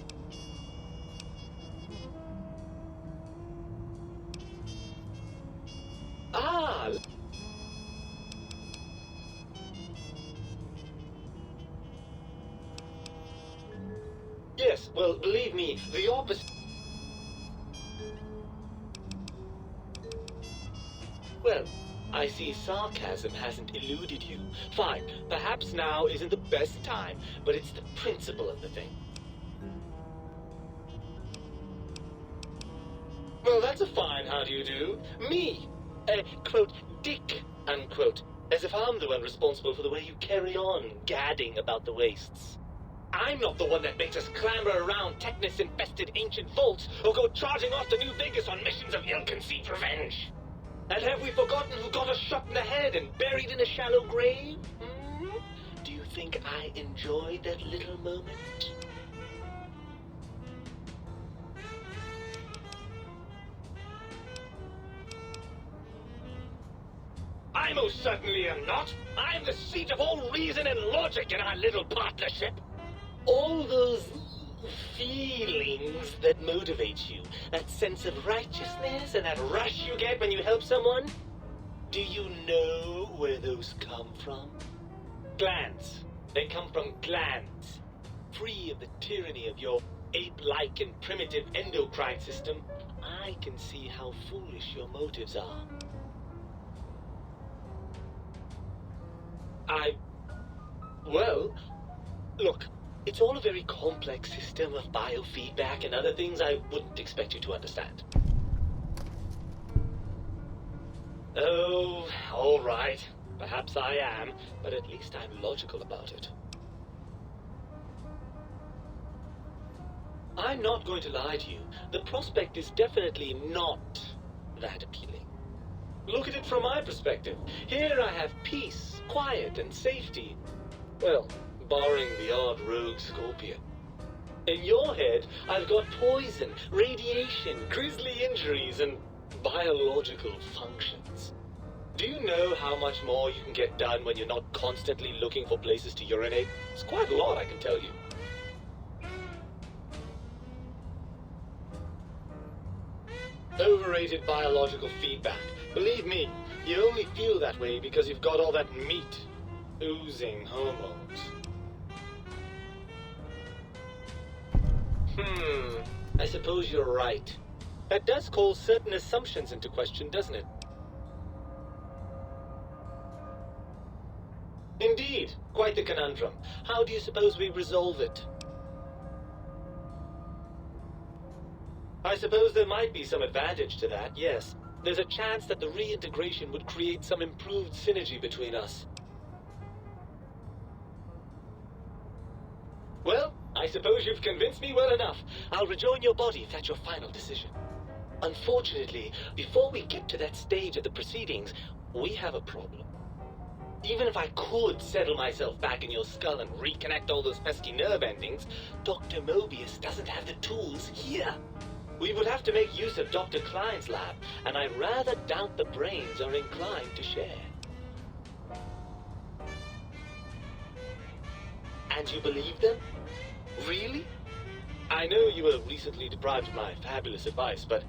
Ah! Yes, well, believe me, the opposite... Well, I see sarcasm hasn't eluded you. Fine, perhaps now isn't the best time, but it's the principle of the thing. Well, that's a fine how do you do. Me, quote, dick, unquote, as if I'm the one responsible for the way you carry on gadding about the wastes. I'm not the one that makes us clamber around Technus-infested ancient vaults or go charging off to New Vegas on missions of ill-conceived revenge. And have we forgotten who got us shot in the head and buried in a shallow grave? Do you think I enjoyed that little moment? I most certainly am not. I'm the seat of all reason and logic in our little partnership. All those feelings that motivate you, that sense of righteousness and that rush you get when you help someone, do you know where those come from? Glands. They come from glands. Free of the tyranny of your ape-like and primitive endocrine system, I can see how foolish your motives are. Well, look, it's all a very complex system of biofeedback and other things I wouldn't expect you to understand. Oh, all right. Perhaps I am, but at least I'm logical about it. I'm not going to lie to you. The prospect is definitely not that appealing. Look at it from my perspective. Here I have peace, quiet, and safety. Well, barring the odd rogue scorpion. In your head, I've got poison, radiation, grisly injuries, and biological functions. Do you know how much more you can get done when you're not constantly looking for places to urinate? It's quite a lot, I can tell you. Overrated biological feedback. Believe me, you only feel that way because you've got all that meat oozing hormones. I suppose you're right. That does call certain assumptions into question, doesn't it? Indeed, quite the conundrum. How do you suppose we resolve it? I suppose there might be some advantage to that, yes. There's a chance that the reintegration would create some improved synergy between us. Well, I suppose you've convinced me well enough. I'll rejoin your body if that's your final decision. Unfortunately, before we get to that stage of the proceedings, we have a problem. Even if I could settle myself back in your skull and reconnect all those pesky nerve endings, Dr. Mobius doesn't have the tools here. We would have to make use of Dr. Klein's lab, and I rather doubt the brains are inclined to share. And you believe them? Really? I know you were recently deprived of my fabulous advice, but...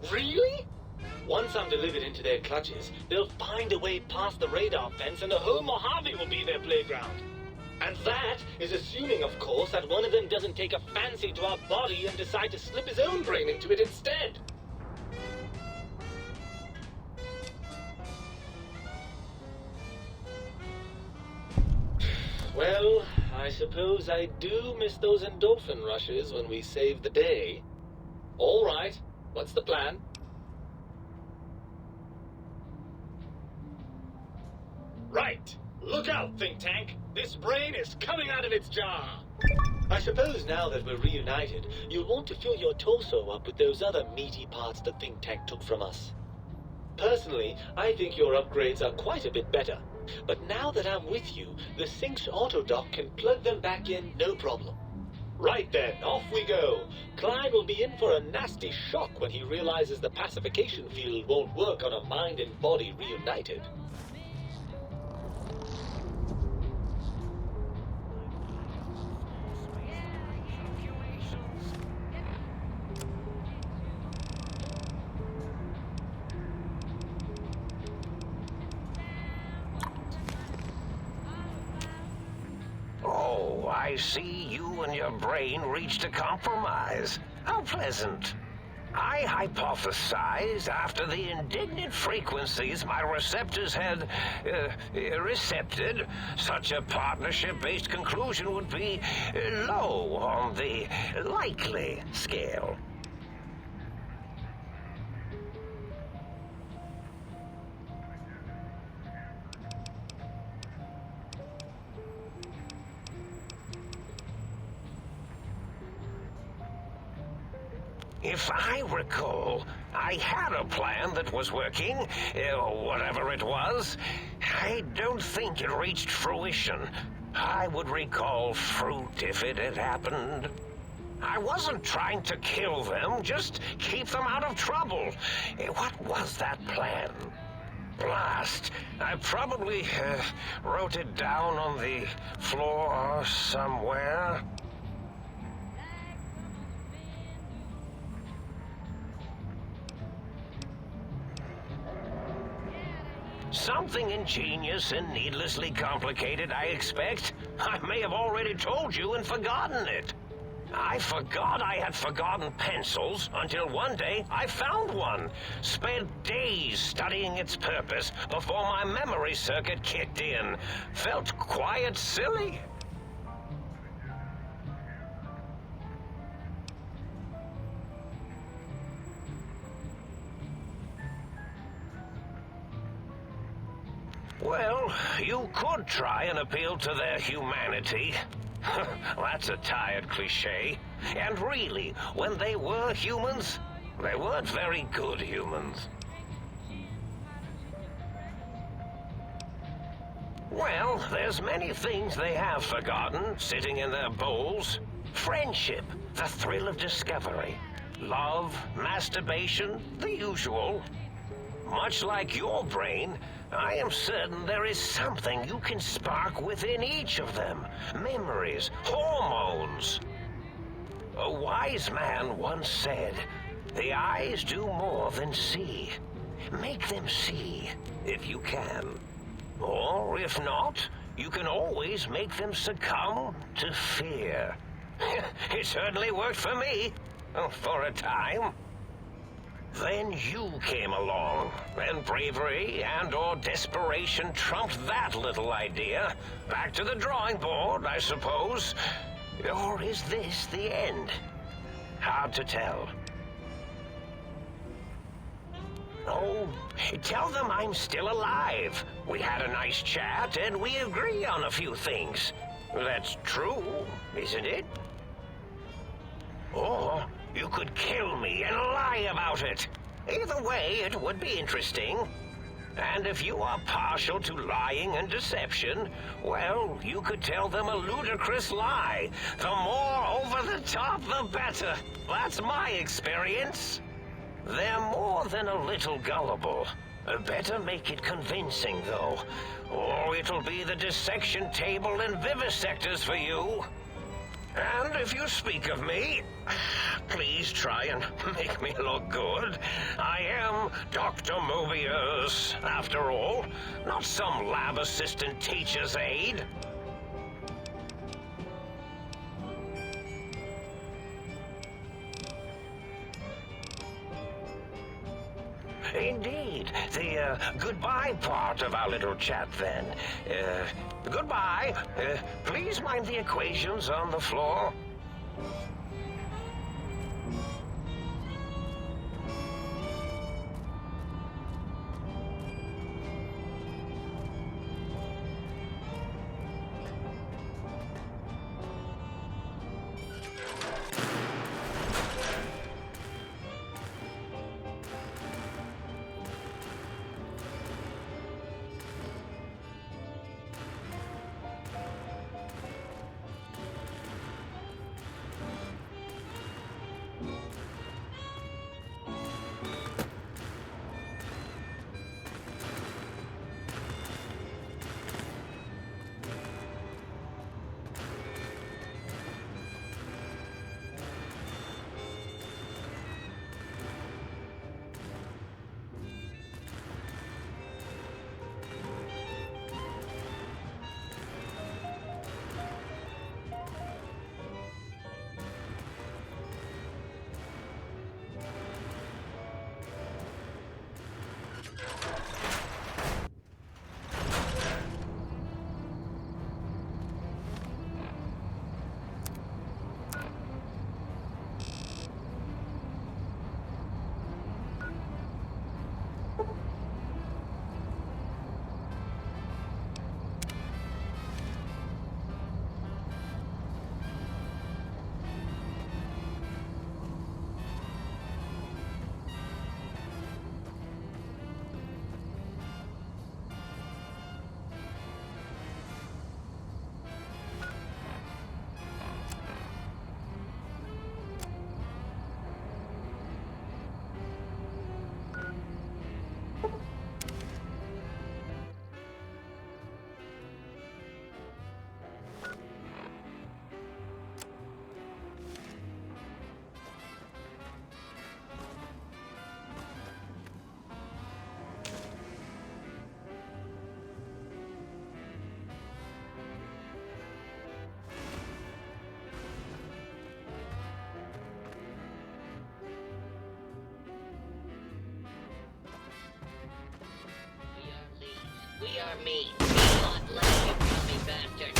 Really? Once I'm delivered into their clutches, they'll find a way past the radar fence and the whole Mojave will be their playground. And that is assuming, of course, that one of them doesn't take a fancy to our body and decide to slip his own brain into it instead. Well, I suppose I do miss those endorphin rushes when we save the day. All right, what's the plan? Right. Look out, Think Tank. This brain is coming out of its jar. I suppose now that we're reunited, you'll want to fill your torso up with those other meaty parts the Think Tank took from us. Personally, I think your upgrades are quite a bit better. But now that I'm with you, the Sync's autodock can plug them back in no problem. Right then, off we go. Klein will be in for a nasty shock when he realizes the pacification field won't work on a mind and body reunited. I see you and your brain reached a compromise. How pleasant. I hypothesized after the indignant frequencies my receptors had recepted, such a partnership-based conclusion would be low on the likely scale. If I recall, I had a plan that was working, whatever it was. I don't think it reached fruition. I would recall fruit if it had happened. I wasn't trying to kill them, just keep them out of trouble. What was that plan? Blast. I probably wrote it down on the floor somewhere. Something ingenious and needlessly complicated, I expect. I may have already told you and forgotten it. I forgot I had forgotten pencils until one day I found one. Spent days studying its purpose before my memory circuit kicked in. Felt quite silly. Well, you could try and appeal to their humanity. That's a tired cliche. And really, when they were humans, they weren't very good humans. Well, there's many things they have forgotten sitting in their bowls. Friendship, the thrill of discovery, love, masturbation, the usual. Much like your brain, I am certain there is something you can spark within each of them. Memories, hormones. A wise man once said, "The eyes do more than see. Make them see, if you can. Or, if not, you can always make them succumb to fear." It certainly worked for me, for a time. Then you came along, and bravery and/or desperation trumped that little idea. Back to the drawing board, I suppose. Or is this the end? Hard to tell. Oh, tell them I'm still alive. We had a nice chat, and we agree on a few things. That's true, isn't it? Or you could kill me and lie about it. Either way, it would be interesting. And if you are partial to lying and deception, well, you could tell them a ludicrous lie. The more over the top, the better. That's my experience. They're more than a little gullible. Better make it convincing, though, or it'll be the dissection table and vivisectors for you. And if you speak of me, please try and make me look good. I am Dr. Mobius, after all, not some lab assistant teacher's aide. Indeed. The goodbye part of our little chat, then. Goodbye. Please mind the equations on the floor. We are mean. Not like you crummy bastard.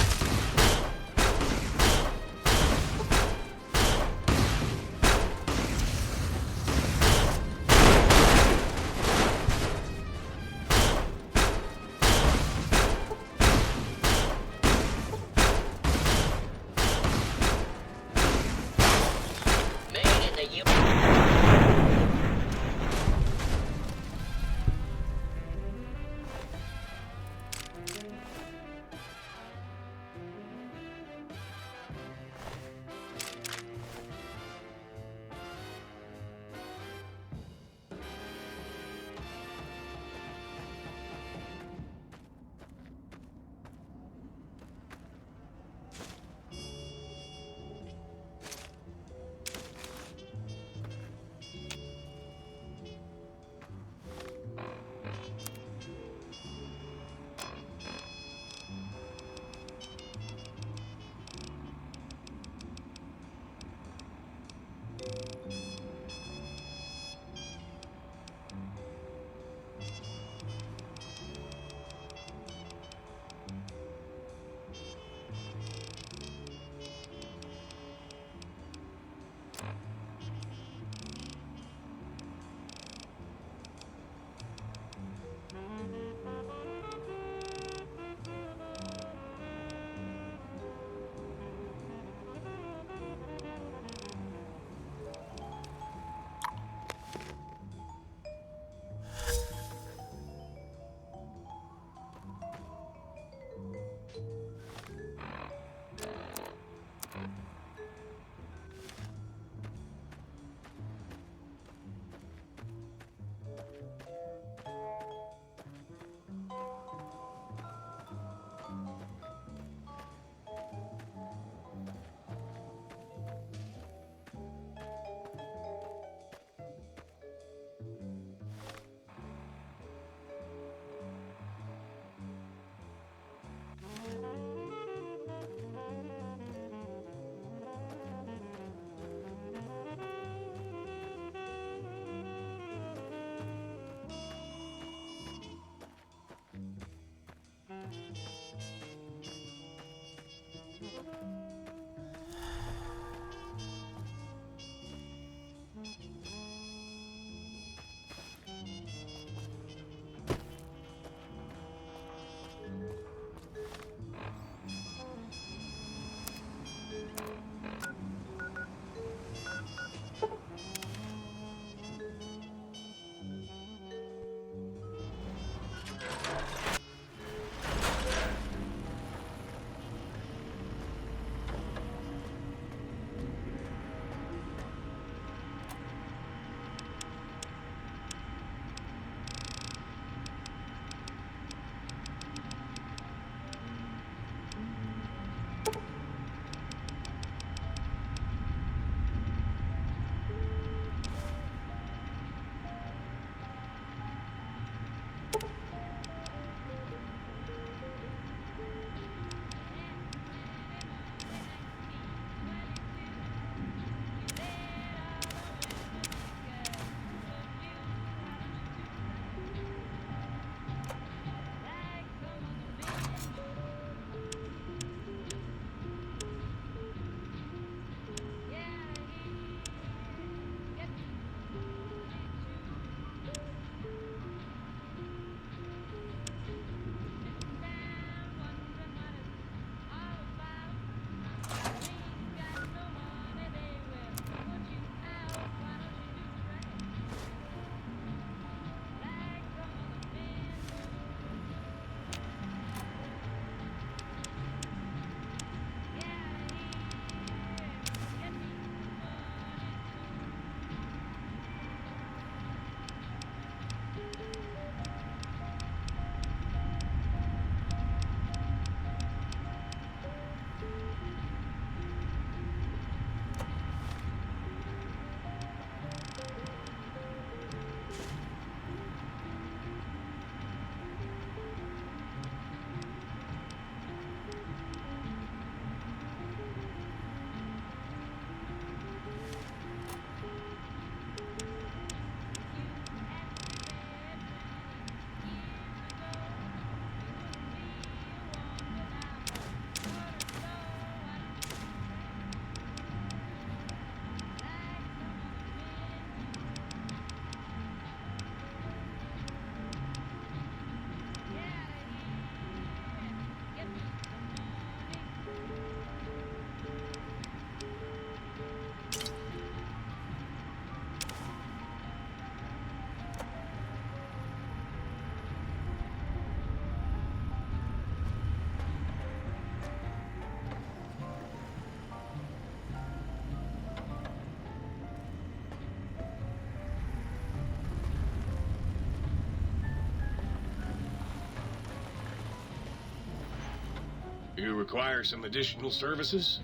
You require some additional services?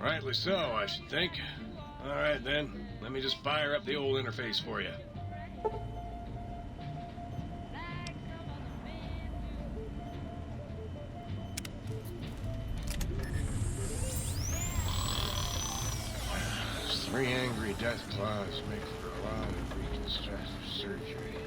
Rightly so, I should think. All right, then. Let me just fire up the old interface for you. Three angry death claws make for a lot of reconstructive surgery.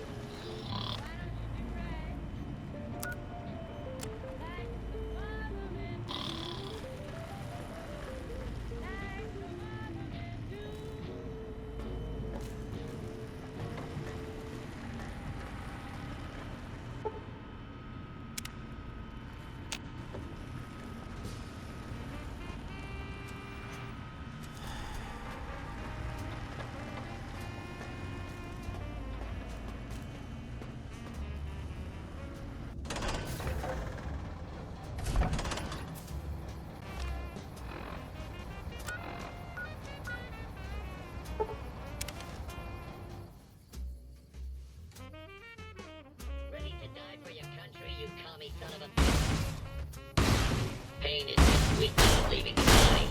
Ready to die for your country, you commie son of a... Pain is just weakness leaving the body.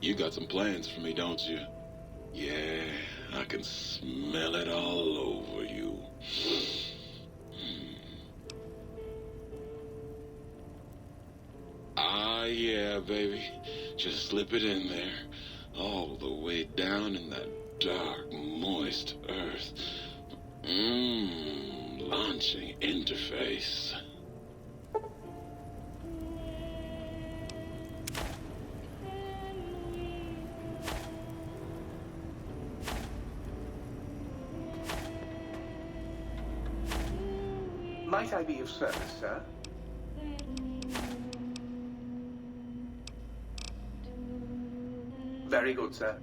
You got some plans for me, don't you? Yeah, I can smell it all over you. Ah, yeah, baby. Just slip it in there. All the way down in that dark, moist earth. Launching interface. Might I be of service, sir? Very good, sir.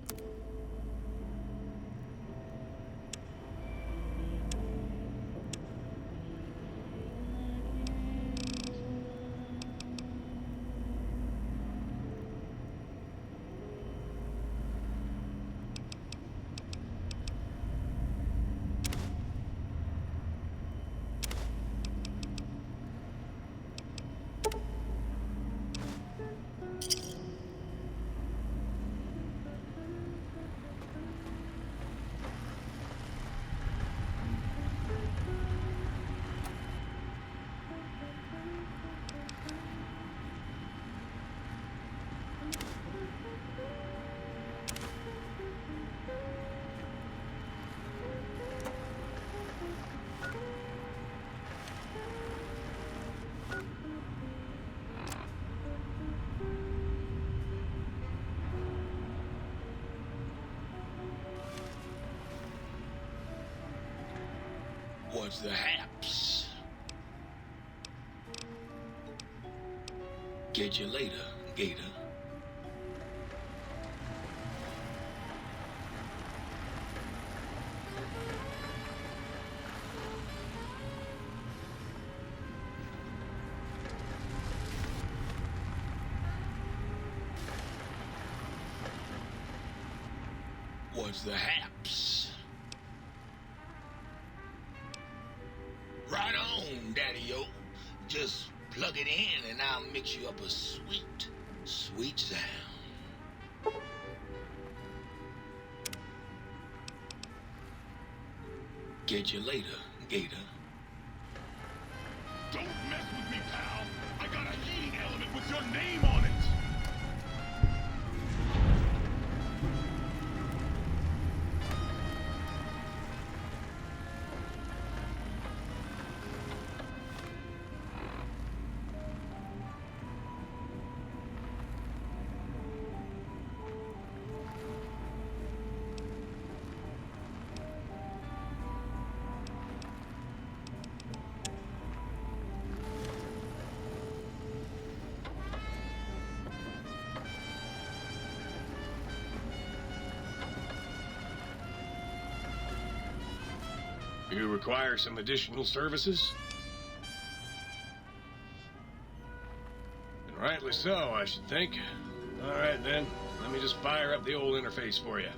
What's the haps? Get you later, Gator. What's the haps? Right on, Daddy-o. Just plug it in and I'll mix you up a sweet, sweet sound. Get you later, Gator. Don't mess with me, pal. I got a heating element with your name on it. You require some additional services? And rightly so, I should think. All right, then. Let me just fire up the old interface for you.